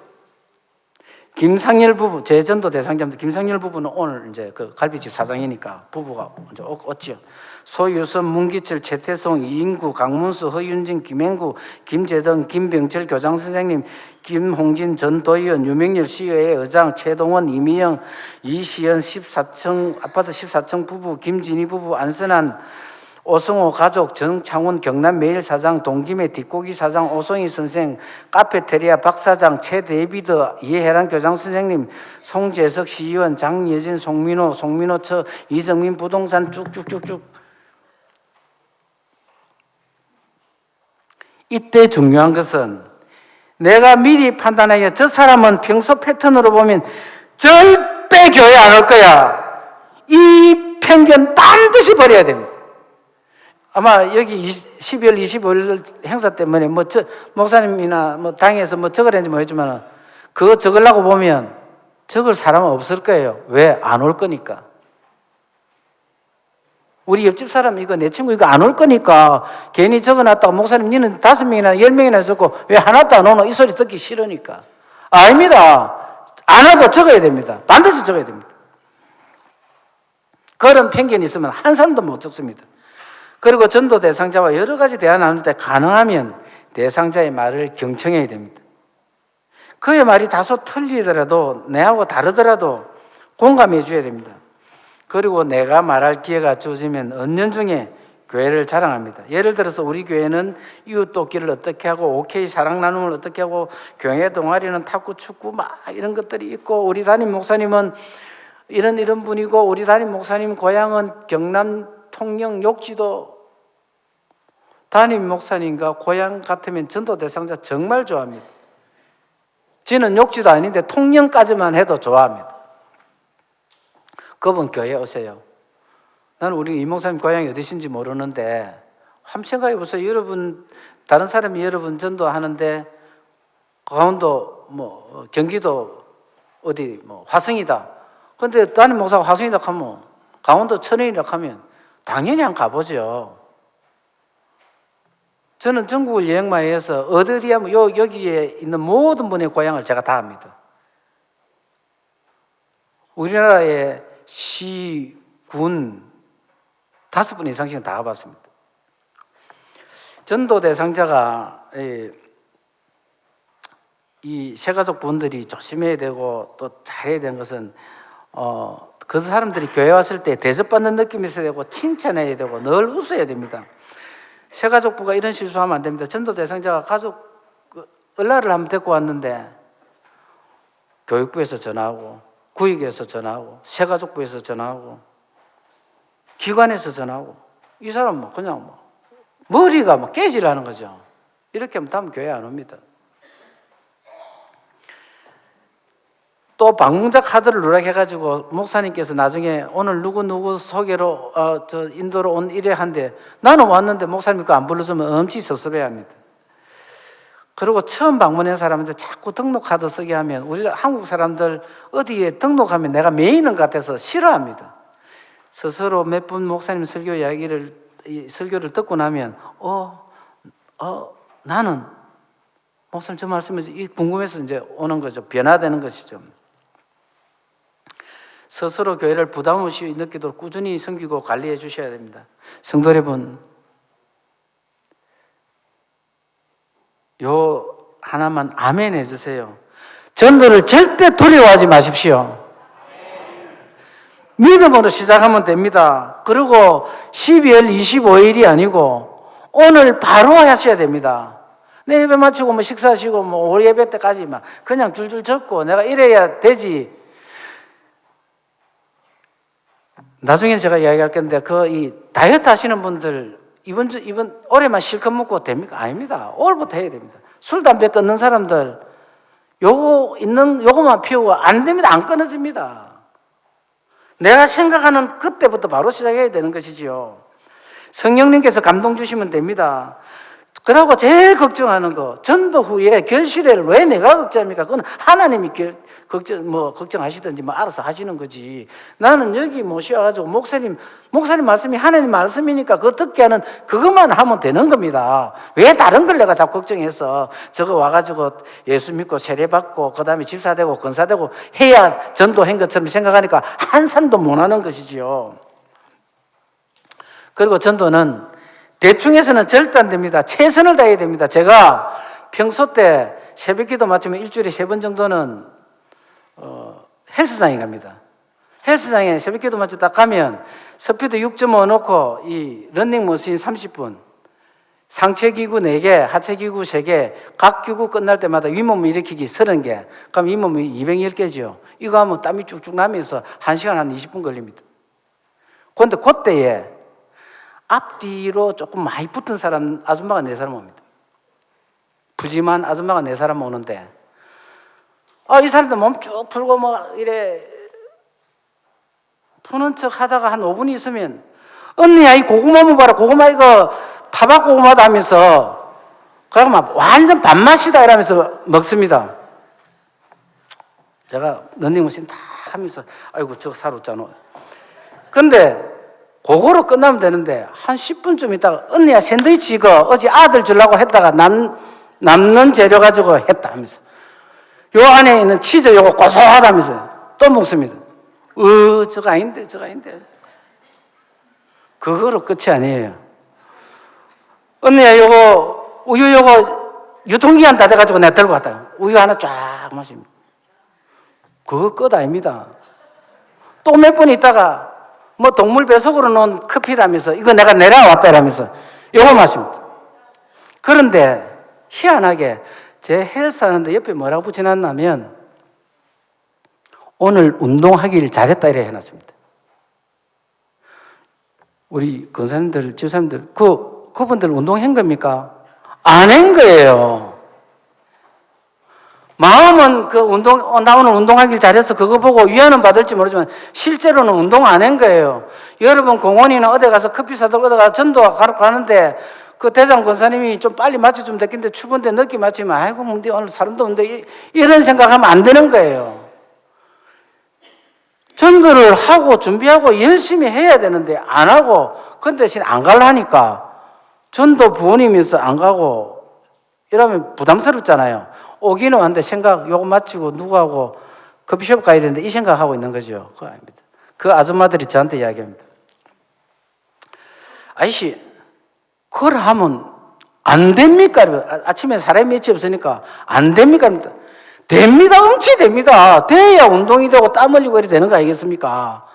김상열 부부, 제 전도 대상자입니다. 김상열 부부는 오늘 이제 그 갈비집 사장이니까 부부가 먼저 왔죠. 소유선, 문기철, 최태성, 이인구, 강문수, 허윤진, 김행구, 김재덕, 김병철 교장 선생님, 김홍진 전 도의원, 유명열 시의회 의장, 최동원, 이미영, 이시연 14층 아파트 14층 부부, 김진희 부부, 안선한, 오성호 가족, 정창훈 경남 메일 사장, 동김의 뒷고기 사장, 오송희 선생, 카페테리아 박 사장, 최데이비드, 이혜란 교장 선생님, 송재석 시의원, 장예진, 송민호 처, 이정민 부동산 쭉쭉쭉쭉. 이때 중요한 것은 내가 미리 판단하여 저 사람은 평소 패턴으로 보면 절대 교회 안 올 거야. 이 편견 반드시 버려야 됩니다. 아마 여기 12월 25일 행사 때문에 목사님이나 당에서 적으라는지 모르겠지만 그거 적으려고 보면 적을 사람은 없을 거예요. 왜? 안 올 거니까. 우리 옆집 사람 이거 내 친구 이거 안 올 거니까 괜히 적어놨다가 목사님 니는 5명이나 10명이나 적고 왜 하나도 안 오노? 이 소리 듣기 싫으니까. 아닙니다. 안 하고 적어야 됩니다. 반드시 적어야 됩니다. 그런 편견이 있으면 한 사람도 못 적습니다. 그리고 전도 대상자와 여러 가지 대화 나눌 때 가능하면 대상자의 말을 경청해야 됩니다. 그의 말이 다소 틀리더라도 내하고 다르더라도 공감해 줘야 됩니다. 그리고 내가 말할 기회가 주어지면 은연중에 교회를 자랑합니다. 예를 들어서 우리 교회는 이웃 돕기를 어떻게 하고 OK 사랑 나눔을 어떻게 하고 교회 동아리는 탁구 축구 막 이런 것들이 있고 우리 담임 목사님은 이런 분이고 우리 담임 목사님 고향은 경남 통영 욕지도 담임 목사님과 고향 같으면 전도 대상자 정말 좋아합니다. 지는 욕지도 아닌데 통영까지만 해도 좋아합니다. 그분 교회 오세요. 나는 우리 이 목사님 고향이 어디신지 모르는데 한번 생각해 보세요. 여러분 다른 사람이 여러분 전도하는데 강원도 경기도 어디 화성이다. 그런데 담임 목사가 화성이다 하면 강원도 천연이다 하면 당연히 한 가보죠. 저는 전국을 여행 많이 해서 어디 하면 여기에 있는 모든 분의 고향을 제가 다 압니다. 우리나라의 시, 군 5분 이상씩은 다 가봤습니다. 전도 대상자가 이 새가족 분들이 조심해야 되고 또 잘해야 되는 것은 그 사람들이 교회 왔을 때 대접받는 느낌이 있어야 되고 칭찬해야 되고 늘 웃어야 됩니다. 새가족부가 이런 실수하면 안 됩니다. 전도 대상자가 가족 을라를 한번 데리고 왔는데 교육부에서 전화하고 구역에서 전화하고 새가족부에서 전화하고 기관에서 전화하고 이 사람 그냥 머리가 깨지라는 거죠. 이렇게 하면 다음 교회 안 옵니다. 또 방문자 카드를 누락해가지고 목사님께서 나중에 오늘 누구 소개로 저 인도로 온 이래 한데 나는 왔는데 목사님 거 안 불러주면 엄청 섭섭해합니다. 그리고 처음 방문한 사람한테 자꾸 등록 카드 쓰게 하면 우리 한국 사람들 어디에 등록하면 내가 매이는 것 같아서 싫어합니다. 스스로 몇 분 목사님 설교를 듣고 나면 나는 목사님 저 말씀에서 궁금해서 이제 오는 거죠. 변화되는 것이죠. 스스로 교회를 부담 없이 느끼도록 꾸준히 섬기고 관리해 주셔야 됩니다. 성도 여러분, 요 하나만 아멘 해주세요. 전도를 절대 두려워하지 마십시오. 믿음으로 시작하면 됩니다. 그리고 12월 25일이 아니고 오늘 바로 하셔야 됩니다. 내 예배 마치고 뭐 식사하시고 뭐 올 예배 때까지 막 그냥 줄줄 적고 내가 이래야 되지. 나중에 제가 이야기할 건데 이 다이어트 하시는 분들 이번 올해만 실컷 먹고 됩니까? 아닙니다. 올부터 해야 됩니다. 술, 담배 끊는 사람들 요거만 피우고 안 됩니다. 안 끊어집니다. 내가 생각하는 그때부터 바로 시작해야 되는 것이지요. 성령님께서 감동 주시면 됩니다. 그러고 제일 걱정하는 거, 전도 후에 결실회를 왜 내가 걱정합니까? 그건 하나님이 걱정하시든지 알아서 하시는 거지. 나는 여기 모셔가지고 목사님 말씀이 하나님 말씀이니까 그거 듣게 하는 그것만 하면 되는 겁니다. 왜 다른 걸 내가 자꾸 걱정해서 저거 와가지고 예수 믿고 세례받고 그 다음에 집사되고 권사되고 해야 전도한 것처럼 생각하니까 한 산도 못 하는 것이지요. 그리고 전도는 대충 해서는 절대 안 됩니다. 최선을 다해야 됩니다. 제가 평소 때 새벽 기도 마치면 일주일에 3번 정도는 헬스장에 갑니다. 헬스장에 새벽 기도 마치고 딱 가면 스피드 6.5 놓고 이 러닝머신 30분, 상체기구 4개, 하체기구 3개, 각 기구 끝날 때마다 윗몸 일으키기 30개, 그럼 윗몸이 210개죠. 이거 하면 땀이 쭉쭉 나면서 1시간 한 20분 걸립니다. 그런데 그때에 앞뒤로 조금 많이 붙은 사람, 아줌마가 4사람 옵니다. 푸짐한 아줌마가 4사람 오는데, 이 사람들 몸 쭉 풀고 이래 푸는 척 하다가 한 5분 있으면, 언니야, 이 고구마 먹어봐라. 고구마 이거 타박 고구마다 하면서, 그래서 막 완전 밥맛이다 이러면서 먹습니다. 제가 런닝머신 다 하면서, 아이고, 저거 사줬잖아. 근데, 그거로 끝나면 되는데 한 10분쯤 있다가 언니야 샌드위치 이거 어제 아들 주려고 했다가 남는 재료 가지고 했다 하면서 요 안에 있는 치즈 요거 고소하다면서 또 먹습니다. 저거 아닌데 그거로 끝이 아니에요. 언니야 요거 우유 요거 유통기한 다 돼가지고 내가 들고 갔다. 우유 하나 쫙 마십니다. 그거 끝 아닙니다. 또 몇 분 있다가 동물 배속으로 놓은 커피라면서 이거 내가 내려왔다 이러면서 이거 마십니다. 그런데 희한하게 제 헬스 하는데 옆에 뭐라고 붙여놨냐면 오늘 운동하길 잘했다 이래 해놨습니다. 우리 권사님들, 지사님들 그분들 운동한 겁니까? 안 한 거예요. 마음은 나 오늘 운동하길 잘해서 그거 보고 위안은 받을지 모르지만 실제로는 운동 안 한 거예요. 여러분 공원이나 어디 가서 커피 사들고 어디 가서 전도 가는데 그 대장 권사님이 좀 빨리 마쳐주면 됐겠는데 추운데 늦게 마치면 아이고 뭔데 오늘 사람도 없는데 이런 생각하면 안 되는 거예요. 전도를 하고 준비하고 열심히 해야 되는데 안 하고 그 대신 안 가려니까 전도 부원이면서 안 가고 이러면 부담스럽잖아요. 오기는 왔는데 생각 요거 마치고 누구하고 커피숍 가야 되는데 이 생각하고 있는 거죠. 그거 아닙니다. 그 아줌마들이 저한테 이야기합니다. 아저씨 그걸 하면 안 됩니까? 아침에 사람이 며칠 없으니까 안 됩니까? 됩니다. 엄청 됩니다. 돼야 운동이 되고 땀 흘리고 이렇게 되는 거 아니겠습니까?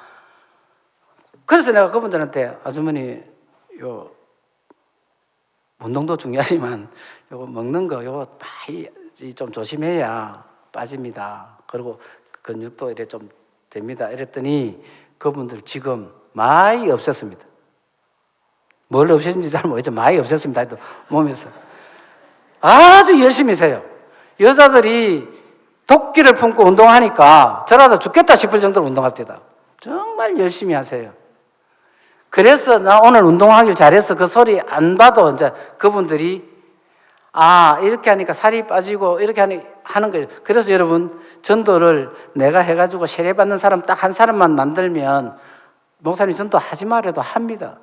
그래서 내가 그분들한테 아주머니 운동도 중요하지만 요거 먹는 거 요거 좀 조심해야 빠집니다. 그리고 근육도 이래 좀 됩니다. 이랬더니 그분들 지금 많이 없앴습니다. 뭘 없앴는지 잘 모르겠지만 많이 없앴습니다. 몸에서 아주 열심히 세요. 여자들이 도끼를 품고 운동하니까 저라도 죽겠다 싶을 정도로 운동합니다. 정말 열심히 하세요. 그래서 나 오늘 운동하길 잘해서 그 소리 안 봐도 이제 그분들이 이렇게 하니까 살이 빠지고 이렇게 하는 거예요. 그래서 여러분, 전도를 내가 해가지고 세례받는 사람 딱 한 사람만 만들면 목사님 전도 하지 말아도 합니다.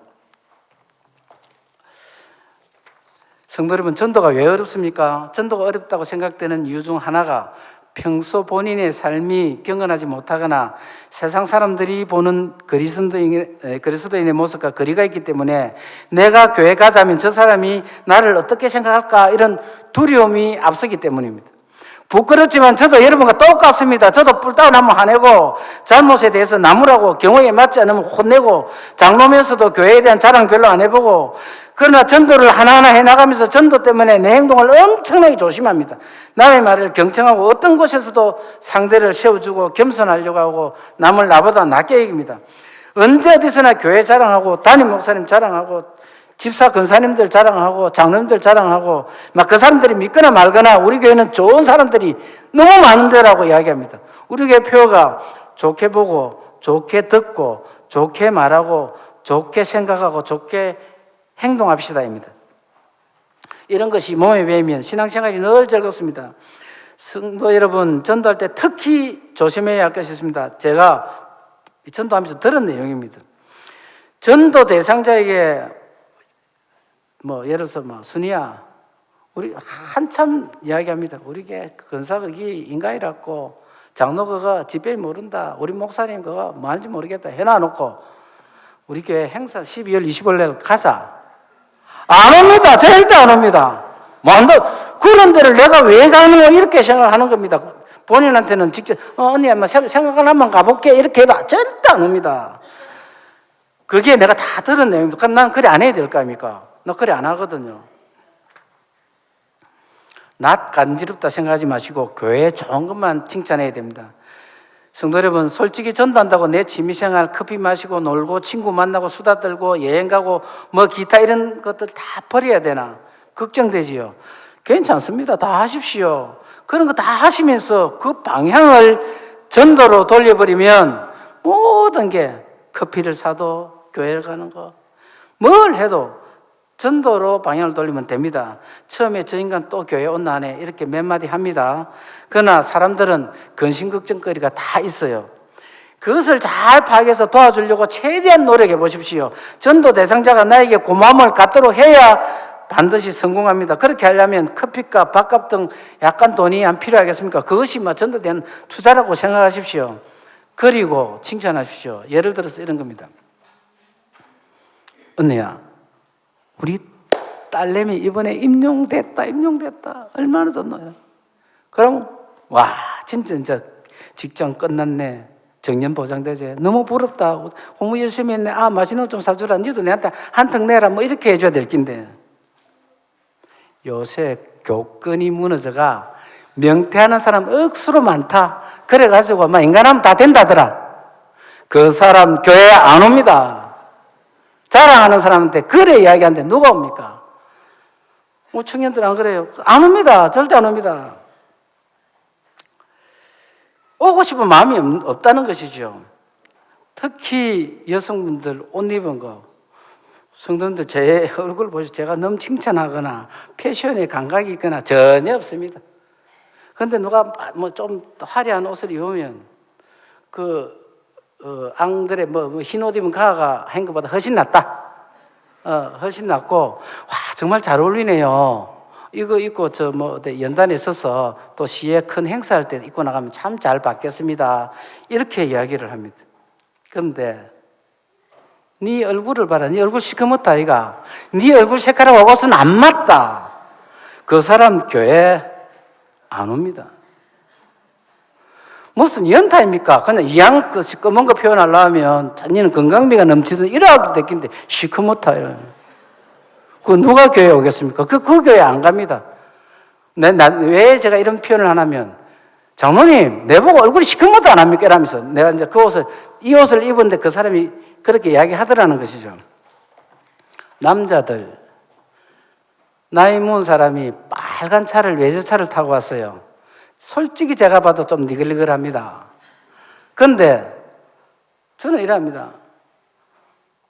성도 여러분, 전도가 왜 어렵습니까? 전도가 어렵다고 생각되는 이유 중 하나가 평소 본인의 삶이 경건하지 못하거나 세상 사람들이 보는 그리스도인의 모습과 거리가 있기 때문에 내가 교회 가자면 저 사람이 나를 어떻게 생각할까 이런 두려움이 앞서기 때문입니다. 부끄럽지만 저도 여러분과 똑같습니다. 저도 뿔다운 하면 화내고 잘못에 대해서 나무라고 경우에 맞지 않으면 혼내고 장로면서도 교회에 대한 자랑 별로 안 해보고 그러나 전도를 하나하나 해나가면서 전도 때문에 내 행동을 엄청나게 조심합니다. 남의 말을 경청하고 어떤 곳에서도 상대를 세워주고 겸손하려고 하고 남을 나보다 낮게 여깁니다. 언제 어디서나 교회 자랑하고 담임 목사님 자랑하고 집사 권사님들 자랑하고 장로님들 자랑하고 막 그 사람들이 믿거나 말거나 우리 교회는 좋은 사람들이 너무 많은데라고 이야기합니다. 우리 교회 표어가 좋게 보고 좋게 듣고 좋게 말하고 좋게 생각하고 좋게 행동합시다입니다. 이런 것이 몸에 배이면 신앙생활이 늘 즐겁습니다. 성도 여러분, 전도할 때 특히 조심해야 할 것이 있습니다. 제가 전도하면서 들은 내용입니다. 전도 대상자에게 예를 들어서 순이야, 우리 한참 이야기합니다. 우리 교회 권사 거기 인간이라고 장로 그거 집회 모른다. 우리 목사님 그거 뭐 하는지 모르겠다. 해놔놓고 우리 교회 행사 12월 25일 날 가자. 안 옵니다. 절대 안 옵니다. 그런 데를 내가 왜 가는 거 이렇게 생각하는 겁니다. 본인한테는 직접 언니 생각을 한번 가볼게 이렇게 해도 절대 안 옵니다. 그게 내가 다 들은 내용입니다. 그럼 난 그래 안 해야 될 거 아닙니까? 나 그래 안 하거든요. 낯 간지럽다 생각하지 마시고 교회에 좋은 것만 칭찬해야 됩니다. 성도 여러분, 솔직히 전도한다고 내 취미생활 커피 마시고 놀고 친구 만나고 수다 떨고 여행 가고 기타 이런 것들 다 버려야 되나 걱정되지요. 괜찮습니다. 다 하십시오. 그런 거 다 하시면서 그 방향을 전도로 돌려버리면 모든 게 커피를 사도 교회를 가는 거 뭘 해도 전도로 방향을 돌리면 됩니다. 처음에 저 인간 또 교회 온나 하네 이렇게 몇 마디 합니다. 그러나 사람들은 근심걱정거리가 다 있어요. 그것을 잘 파악해서 도와주려고 최대한 노력해 보십시오. 전도 대상자가 나에게 고마움을 갖도록 해야 반드시 성공합니다. 그렇게 하려면 커피값, 밥값 등 약간 돈이 안 필요하겠습니까? 그것이 전도된 투자라고 생각하십시오. 그리고 칭찬하십시오. 예를 들어서 이런 겁니다. 언니야, 우리 딸내미 이번에 임용됐다. 얼마나 좋노? 그럼 진짜 직장 끝났네. 정년 보장되지. 너무 부럽다. 공부 열심히 했네. 맛있는 거 좀 사주라. 니도 내한테 한턱 내라. 이렇게 해줘야 될 낀데. 요새 교권이 무너져가 명퇴하는 사람 억수로 많다. 그래가지고 인간하면 다 된다더라. 그 사람 교회 안 옵니다. 자랑하는 사람한테 그래 이야기하는데 누가 옵니까? 청년들 안 그래요? 안 옵니다. 절대 안 옵니다. 오고 싶은 마음이 없다는 것이죠. 특히 여성분들 옷 입은 거 성도님들 제 얼굴 보시고 제가 너무 칭찬하거나 패션에 감각이 있거나 전혀 없습니다. 그런데 누가 좀 화려한 옷을 입으면 앙들의 흰 옷 입은 가가 한 것보다 훨씬 낫다. 훨씬 낫고 정말 잘 어울리네요. 이거 입고 연단에 서서 또 시에 큰 행사할 때 입고 나가면 참 잘 받겠습니다. 이렇게 이야기를 합니다. 그런데 네 얼굴을 봐라. 네 얼굴 시커멓다 아이가. 네 얼굴 색깔하고 옷은 안 맞다. 그 사람 교회 안 옵니다. 무슨 연타입니까? 그냥 이양 시꺼먼 거 표현하려면 니는 건강미가 넘치든 이러하게 됐긴데 시커멓다 이러는. 그 누가 교회에 오겠습니까? 그 교회 안 갑니다. 왜 제가 이런 표현을 하냐면 장로님 내보고 얼굴이 시커멓다 안 합니까? 이러면서 내가 이제 이 옷을 입었는데 그 사람이 그렇게 이야기하더라는 것이죠. 남자들 나이 먹은 사람이 빨간 차를 외제차를 타고 왔어요. 솔직히 제가 봐도 좀 니글니글합니다. 근데 저는 이랍니다.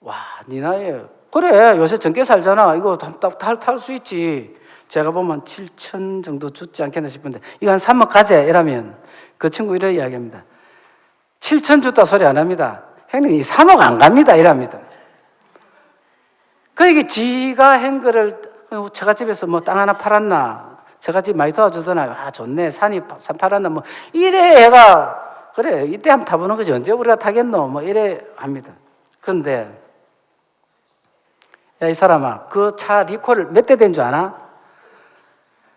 와, 니 나이에 그래 요새 젊게 살잖아. 이거 탈 수 있지. 제가 보면 7천 정도 주지 않겠나 싶은데 이거 한 3억 가재 이라면 그 친구 이런 이야기합니다. 7천 줬다 소리 안 합니다. 형님 이 3억 안 갑니다 이랍니다. 그러니까 지가 한 거를 처갓집에서 뭐 땅 하나 팔았나, 처갓집 많이 도와주더나, 아 좋네 산 팔았나 뭐 이래 해가 그래 이때 한번 타보는 거지 언제 우리가 타겠노 뭐 이래 합니다. 그런데 야 이 사람아 그 차 리콜 몇 대 된 줄 아나?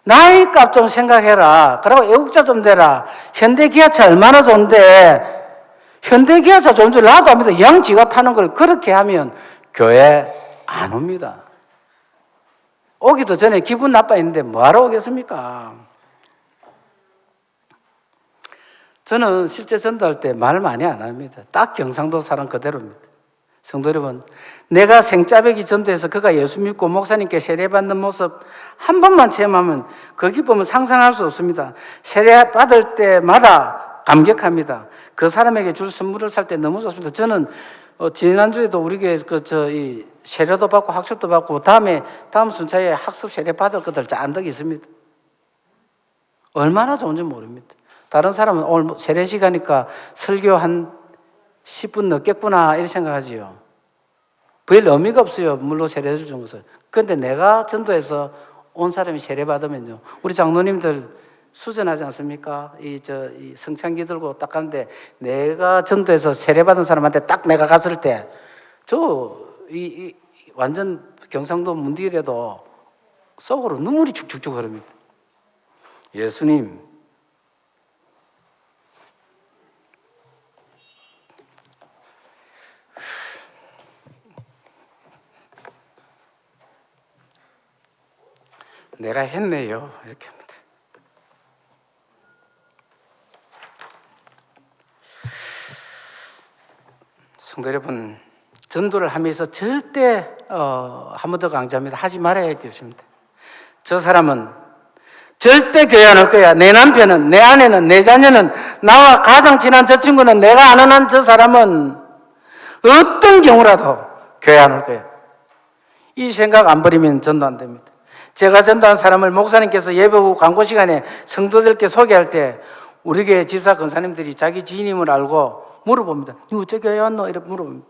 나이값 좀 생각해라. 그러고 애국자 좀 되라. 현대기아차 얼마나 좋은데 현대기아차 좋은 줄 나도 압니다. 양지가 타는 걸 그렇게 하면 교회 안 옵니다. 오기도 전에 기분 나빠했는데 뭐하러 오겠습니까? 저는 실제 전도할 때 말 많이 안 합니다. 딱 경상도 사람 그대로입니다. 성도 여러분, 내가 생짜배기 전도해서 그가 예수 믿고 목사님께 세례받는 모습 한 번만 체험하면 그 기쁨은 상상할 수 없습니다. 세례받을 때마다 감격합니다. 그 사람에게 줄 선물을 살 때 너무 좋습니다. 저는 지난주에도 우리 교회 이 세례도 받고 학습도 받고 다음 순차에 학습 세례 받을 것들 잔뜩 있습니다. 얼마나 좋은지 모릅니다. 다른 사람은 오늘 세례 시간이니까 설교 한 10분 늦겠구나 이렇게 생각하지요. 별 의미가 없어요. 물론 세례 주는 것은. 그런데 내가 전도해서 온 사람이 세례 받으면요, 우리 장로님들 수전하지 않습니까? 이 성찬기 들고 딱 가는데 내가 전도해서 세례 받은 사람한테 딱 내가 갔을 때 완전 경상도 문디라도 속으로 눈물이 축축축 흐릅니다. 예수님, 내가 했네요. 이렇게 합니다. 성도 여러분, 전도를 하면서 절대 한 번 더 강조합니다. 하지 말아야 할 것입니다. 저 사람은 절대 교회 안 올 거야. 내 남편은, 내 아내는, 내 자녀는, 나와 가장 친한 저 친구는, 내가 아는 한 저 사람은 어떤 경우라도 교회 안 올 거야. 이 생각 안 버리면 전도 안 됩니다. 제가 전도한 사람을 목사님께서 예배 후 광고 시간에 성도들께 소개할 때 우리 교회 집사 권사님들이 자기 지인임을 알고 물어봅니다. 너 어째 교회 왔노? 이렇게 물어봅니다.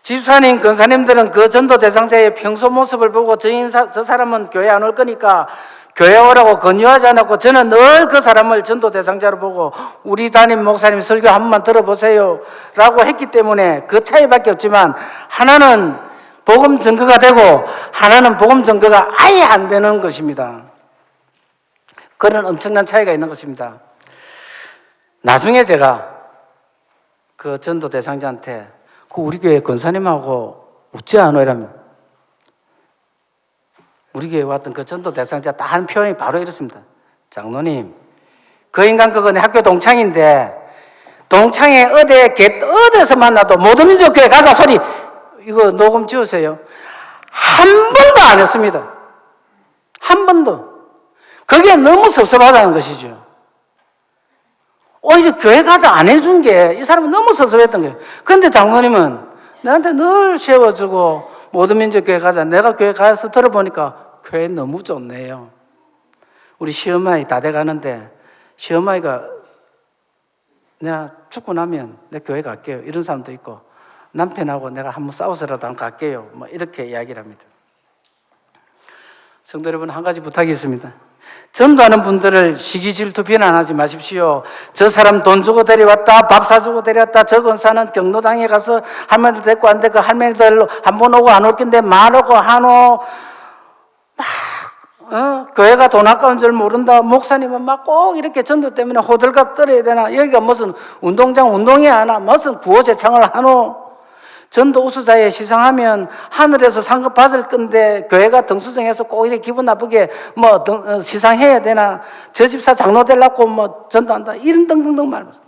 집사님, 권사님들은 그 전도 대상자의 평소 모습을 보고 저 사람은 교회 안 올 거니까 교회 오라고 권유하지 않았고, 저는 늘 그 사람을 전도 대상자로 보고 우리 담임 목사님 설교 한 번만 들어보세요 라고 했기 때문에 그 차이밖에 없지만, 하나는 복음 증거가 되고 하나는 복음 증거가 아예 안 되는 것입니다. 그런 엄청난 차이가 있는 것입니다. 나중에 제가 그 전도 대상자한테 그 우리 교회 권사님하고 웃지 않아? 이러면 우리 교회 왔던 그 전도 대상자 딱 한 표현이 바로 이렇습니다. 장로님, 그 인간 그거는 학교 동창인데 동창회 어디에서 만나도 모든 민족 교회 가자 소리, 이거 녹음 지우세요. 한 번도 안 했습니다. 한 번도. 그게 너무 섭섭하다는 것이죠. 오히려 교회 가자 안 해준 게 이 사람은 너무 섭섭했던 거예요. 그런데 장로님은 나한테 늘 세워주고 모든 민족 교회 가자. 내가 교회 가서 들어보니까 교회 너무 좋네요. 우리 시어머니 다 돼가는데 시어머니가 내가 죽고 나면 내 교회 갈게요. 이런 사람도 있고, 남편하고 내가 한번 싸워서라도 안 갈게요. 뭐 이렇게 이야기를 합니다. 성도 여러분, 한 가지 부탁이 있습니다. 전도하는 분들을 시기 질투 비난하지 마십시오. 저 사람 돈 주고 데려왔다, 밥 사주고 데려왔다, 저 권사는 경로당에 가서 할머니들 데리고 왔는데 그 할머니들 한 번 오고 안 올 건데 말하고 한오 교회가 돈 아까운 줄 모른다. 목사님은 막 꼭 이렇게 전도 때문에 호들갑 떨어야 되나? 여기가 무슨 운동장 운동이 하나? 무슨 구호제창을 하노? 전도 우수자에 시상하면 하늘에서 상급 받을 건데 교회가 등수정해서 꼭 이렇게 기분 나쁘게 시상해야 되나? 저 집사 장로 되려고 전도한다. 이런 등등등 말입니다.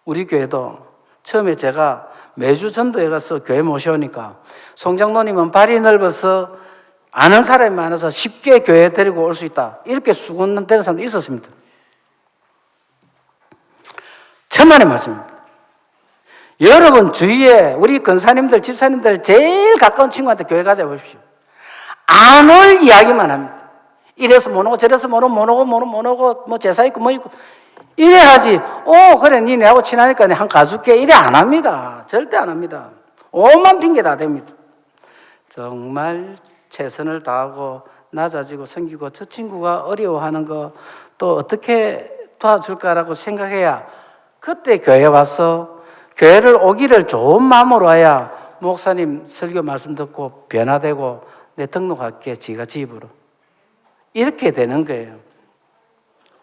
우리 교회도 처음에 제가 매주 전도에 가서 교회 모셔오니까 송장로님은 발이 넓어서 아는 사람이 많아서 쉽게 교회에 데리고 올 수 있다. 이렇게 수군되는 사람도 있었습니다. 천만의 말씀입니다. 여러분 주위에 우리 권사님들, 집사님들 제일 가까운 친구한테 교회 가자 보십시오. 안 올 이야기만 합니다. 이래서 못 오고 저래서 못 오고 뭐 제사 있고 뭐 있고 이래 하지. 그래 니 내하고 친하니까 내가 한 가줄게 이래 안 합니다. 절대 안 합니다. 오만 핑계 다 댑니다. 정말 최선을 다하고 낮아지고 섬기고 저 친구가 어려워하는 거 또 어떻게 도와줄까라고 생각해야 그때 교회 와서 교회를 오기를 좋은 마음으로 와야 목사님 설교 말씀 듣고 변화되고 내 등록할게 지가 집으로 이렇게 되는 거예요.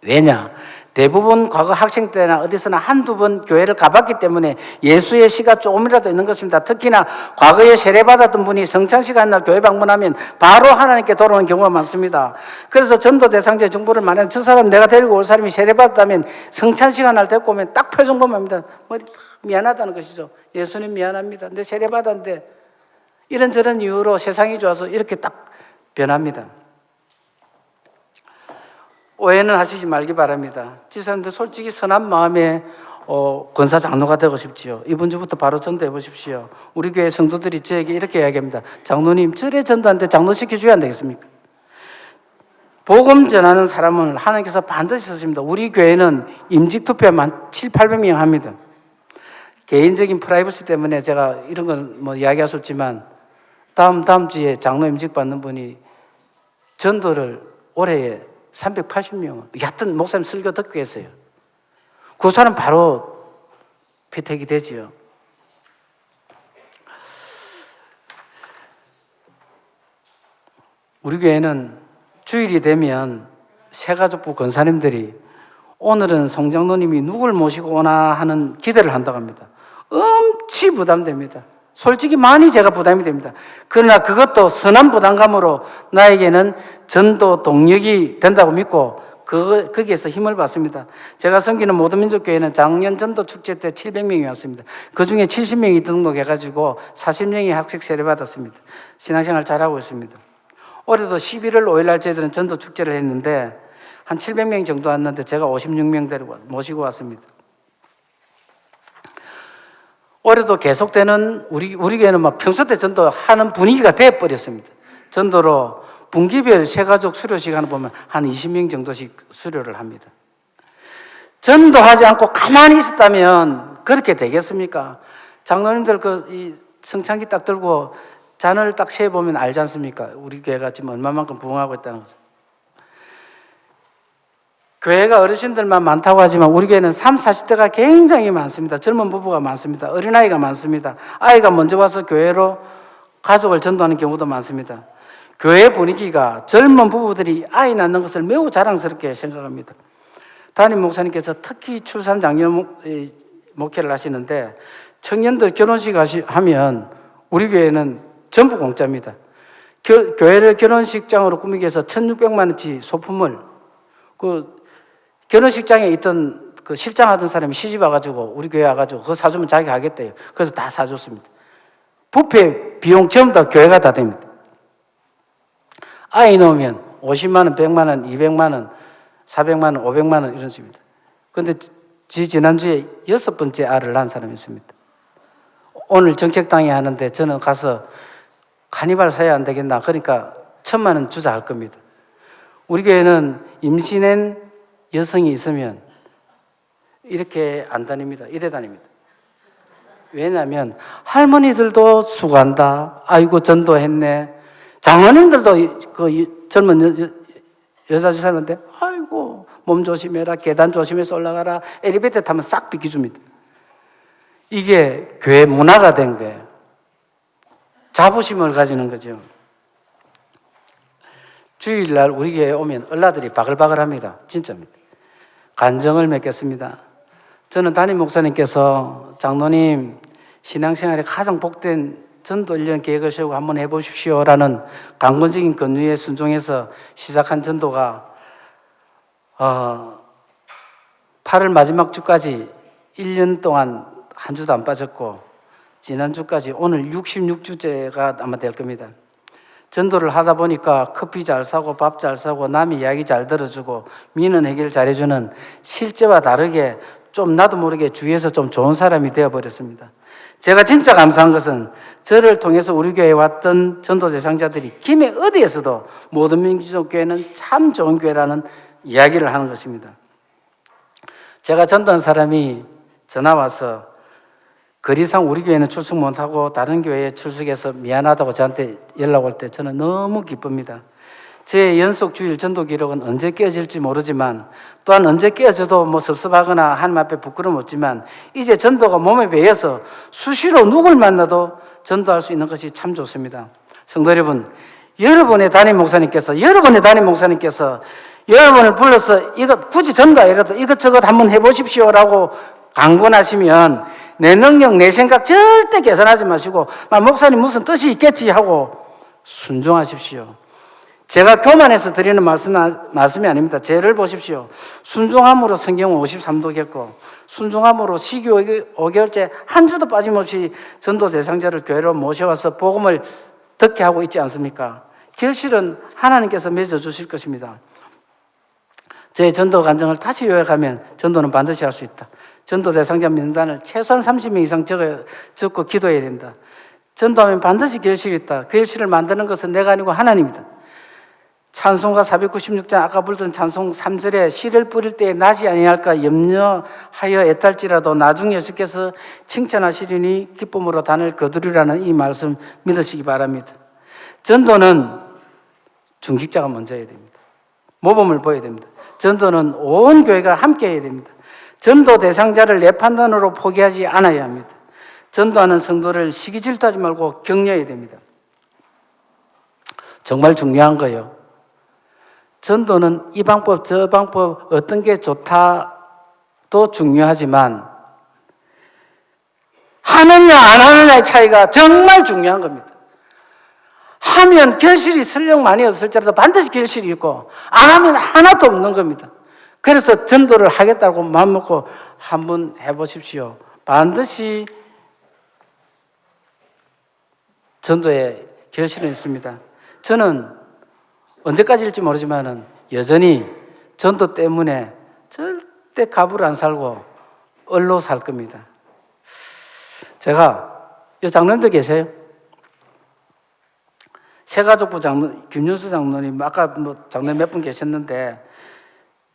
왜냐? 대부분 과거 학생 때나 어디서나 한두 번 교회를 가봤기 때문에 예수의 씨가 조금이라도 있는 것입니다. 특히나 과거에 세례받았던 분이 성찬시간 날 교회 방문하면 바로 하나님께 돌아오는 경우가 많습니다. 그래서 전도 대상자 정보를 말하는 저 사람 내가 데리고 올 사람이 세례받았다면 성찬시간 날 데리고 오면 딱 표정 보면 합니다. 미안하다는 것이죠. 예수님 미안합니다. 내 세례받았는데 이런저런 이유로 세상이 좋아서 이렇게 딱 변합니다. 오해는 하시지 말기 바랍니다. 집사님들 솔직히 선한 마음에 권사 장로가 되고 싶지요. 이번 주부터 바로 전도해 보십시오. 우리 교회 성도들이 저에게 이렇게 이야기합니다. 장로님 절에 전도하는데 장로시켜줘야 안 되겠습니까? 복음 전하는 사람은 하나님께서 반드시 쓰십니다. 우리 교회는 임직투표만 700~800명 합니다. 개인적인 프라이버시 때문에 제가 이런 건 뭐 이야기할 수 없지만 다음 주에 장로 임직 받는 분이 전도를 올해에 380명. 여하튼 목사님 설교 듣고 했어요. 그 사람 바로 피택이 되지요. 우리 교회는 주일이 되면 새가족부 권사님들이 오늘은 송장로님이 누굴 모시고 오나 하는 기대를 한다고 합니다. 엄치 부담됩니다. 솔직히 많이 제가 부담이 됩니다. 그러나 그것도 선한 부담감으로 나에게는 전도 동력이 된다고 믿고 거기에서 힘을 받습니다. 제가 섬기는 모든 민족교회는 작년 전도 축제 때 700명이 왔습니다. 그 중에 70명이 등록해가지고 40명이 학식 세례 받았습니다. 신앙생활 잘하고 있습니다. 올해도 11월 5일 날 저희들은 전도 축제를 했는데 한 700명 정도 왔는데 제가 56명 데리고 모시고 왔습니다. 올해도 계속되는 우리 교회는 막 평소 때 전도하는 분위기가 되어버렸습니다. 전도로 분기별 새가족 수료 시간을 보면 한 20명 정도씩 수료를 합니다. 전도하지 않고 가만히 있었다면 그렇게 되겠습니까? 장로님들 이 성찬기 딱 들고 잔을 딱 세어보면 알지 않습니까? 우리 교회가 지금 얼마만큼 부흥하고 있다는 거죠. 교회가 어르신들만 많다고 하지만 우리 교회는 30, 40대가 굉장히 많습니다. 젊은 부부가 많습니다. 어린아이가 많습니다. 아이가 먼저 와서 교회로 가족을 전도하는 경우도 많습니다. 교회 분위기가 젊은 부부들이 아이 낳는 것을 매우 자랑스럽게 생각합니다. 담임 목사님께서 특히 출산 장려 목회를 하시는데 청년들 결혼식 하면 우리 교회는 전부 공짜입니다. 교회를 결혼식장으로 꾸미기 위해서 1,600만 원치 소품을 결혼식장에 있던 실장하던 사람이 시집 와가지고 우리 교회 와가지고 그거 사주면 자기가 하겠대요. 그래서 다 사줬습니다. 뷔페 비용 전부 다 교회가 다 됩니다. 아이 넣으면 50만 원, 100만 원, 200만 원, 400만 원, 500만 원 이런 식입니다. 그런데 지난주에 6번째 아를 낳은 사람이 있습니다. 오늘 정책당에 하는데 저는 가서 카니발 사야 안 되겠나 그러니까 1,000만 원 주자 할 겁니다. 우리 교회는 임신한 여성이 있으면 이렇게 안 다닙니다. 이래 다닙니다. 왜냐하면 할머니들도 수고한다. 아이고 전도했네. 장로님들도 그 젊은 여자 지사님한테 아이고 몸 조심해라. 계단 조심해서 올라가라. 엘리베이터 타면 싹 비켜줍니다. 이게 교회 문화가 된 거예요. 자부심을 가지는 거죠. 주일날 우리 교회에 오면 얼라들이 바글바글합니다. 진짜입니다. 간정을 맺겠습니다. 저는 담임 목사님께서 장로님 신앙생활에 가장 복된 전도 1년 계획을 세우고 한번 해보십시오라는 강건적인 권유에 순종해서 시작한 전도가 8월 마지막 주까지 1년 동안 한 주도 안 빠졌고 지난주까지 오늘 66주째가 아마 될 겁니다. 전도를 하다 보니까 커피 잘 사고 밥 잘 사고 남의 이야기 잘 들어주고 민원 해결 잘해주는 실제와 다르게 좀 나도 모르게 주위에서 좀 좋은 사람이 되어버렸습니다. 제가 진짜 감사한 것은 저를 통해서 우리 교회에 왔던 전도 대상자들이 김해 어디에서도 모든 민족교회는 참 좋은 교회라는 이야기를 하는 것입니다. 제가 전도한 사람이 전화 와서 거리상 우리 교회는 출석 못하고 다른 교회에 출석해서 미안하다고 저한테 연락 올 때 저는 너무 기쁩니다. 제 연속 주일 전도 기록은 언제 깨어질지 모르지만 또한 언제 깨어져도 뭐 섭섭하거나 하나님 앞에 부끄러움 없지만 이제 전도가 몸에 배어서 수시로 누굴 만나도 전도할 수 있는 것이 참 좋습니다. 성도 여러분, 여러분의 담임 목사님께서 여러분을 불러서 이거 굳이 전도 아니라도 이것저것 한번 해보십시오라고 강권하시면 내 능력, 내 생각 절대 계산하지 마시고 목사님 무슨 뜻이 있겠지 하고 순종하십시오. 제가 교만해서 드리는 말씀이 아닙니다. 죄를 보십시오. 순종함으로 성경 53도 겪고 순종함으로 시기 5개월째 한 주도 빠짐없이 전도 대상자를 교회로 모셔와서 복음을 듣게 하고 있지 않습니까? 결실은 하나님께서 맺어주실 것입니다. 제 전도 간증을 다시 요약하면 전도는 반드시 할 수 있다. 전도 대상자 명단을 최소한 30명 이상 적고 기도해야 된다. 전도하면 반드시 결실이 있다. 그 결실을 만드는 것은 내가 아니고 하나님이다. 찬송가 496장 아까 불던 찬송 3절에 씨를 뿌릴 때에 나지 아니할까 염려하여 애탈지라도 나중에 예수께서 칭찬하시리니 기쁨으로 단을 거두리라는 이 말씀 믿으시기 바랍니다. 전도는 중직자가 먼저 해야 됩니다. 모범을 보여야 됩니다. 전도는 온 교회가 함께 해야 됩니다. 전도 대상자를 내 판단으로 포기하지 않아야 합니다. 전도하는 성도를 시기 질투하지 말고 격려해야 됩니다. 정말 중요한 거예요. 전도는 이 방법 저 방법 어떤 게 좋다도 중요하지만 하느냐 안 하느냐의 차이가 정말 중요한 겁니다. 하면 결실이 설령 많이 없을지라도 반드시 결실이 있고 안 하면 하나도 없는 겁니다. 그래서 전도를 하겠다고 마음먹고 한번 해보십시오. 반드시 전도에 결실은 있습니다. 저는 언제까지일지 모르지만 여전히 전도 때문에 절대 갑을 안 살고 얼로 살 겁니다. 제가 이 장로님들 계세요? 새가족부 장로 김윤수 장로님 아까 뭐 장로님 몇 분 계셨는데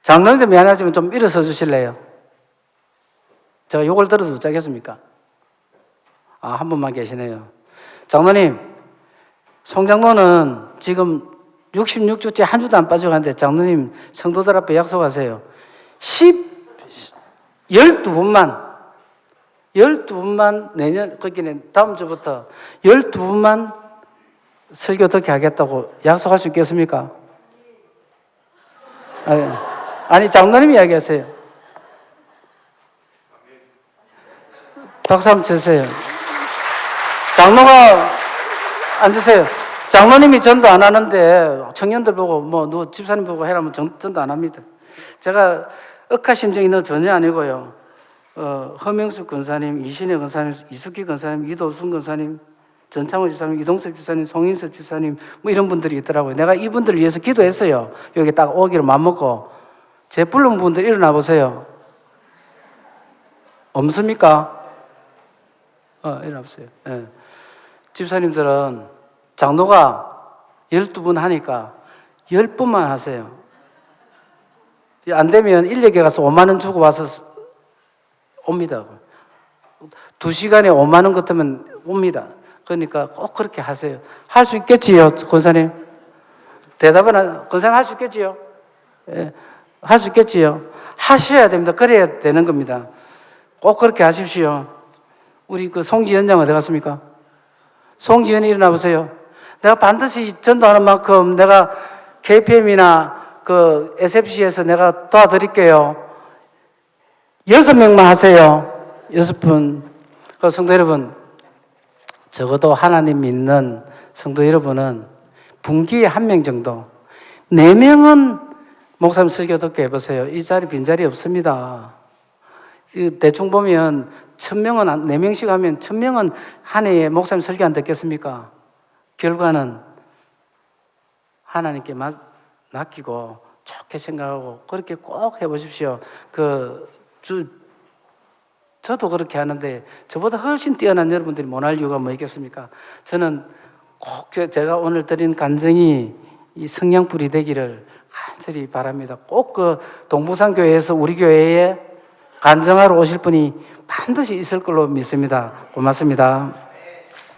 장로님들 미안하지만 좀 일어서 주실래요? 제가 욕을 들어도 어쩌겠습니까? 한 분만 계시네요. 장로님, 송 장로는 지금 66주째 한 주도 안 빠져가는데 장로님 성도들 앞에 약속하세요. 12분만 내년, 거기는 다음 주부터 12분만 설교 듣게 하겠다고 약속할 수 있겠습니까? 아니 장로님이 이야기하세요. 박수 한번 주세요. 장로가 앉으세요. 장로님이 전도 안 하는데 청년들 보고 누구 집사님 보고 해라면 전도 안 합니다. 제가 억하심정 있는 거 전혀 아니고요. 허명숙 권사님, 이신혜 권사님, 이숙기 권사님, 이도순 권사님, 전창호 집사님, 이동석 집사님, 송인섭 집사님 이런 분들이 있더라고요. 내가 이분들을 위해서 기도했어요. 여기 딱 오기로 맘먹고. 제 부른 분들 일어나 보세요. 없습니까? 일어나 보세요. 네. 집사님들은 장로가 12분 하니까 10분만 하세요. 안 되면 인력에 가서 5만 원 주고 와서 옵니다. 2시간에 5만 원 같으면 옵니다. 그러니까 꼭 그렇게 하세요. 할 수 있겠지요, 권사님? 권사님 할 수 있겠지요? 예, 할 수 있겠지요? 하셔야 됩니다. 그래야 되는 겁니다. 꼭 그렇게 하십시오. 우리 송지현 장 어디 갔습니까? 송지현이 일어나 보세요. 내가 반드시 전도하는 만큼 내가 KPM이나 SFC에서 내가 도와드릴게요. 6명만 하세요. 6분. 성도 여러분, 적어도 하나님 믿는 성도 여러분은 분기에 1명 정도, 4명은 목사님 설교 듣게 해보세요. 이 자리 빈자리 없습니다. 대충 보면 1000명은 4명씩 하면 1000명은 한 해에 목사님 설교 안 듣겠습니까? 결과는 하나님께 맡기고 좋게 생각하고 그렇게 꼭 해보십시오. 저도 그렇게 하는데 저보다 훨씬 뛰어난 여러분들이 못할 이유가 뭐 있겠습니까? 저는 꼭 제가 오늘 드린 간증이 이 성냥불이 되기를 간절히 바랍니다. 꼭 그 동부산 교회에서 우리 교회에 간증하러 오실 분이 반드시 있을 걸로 믿습니다. 고맙습니다.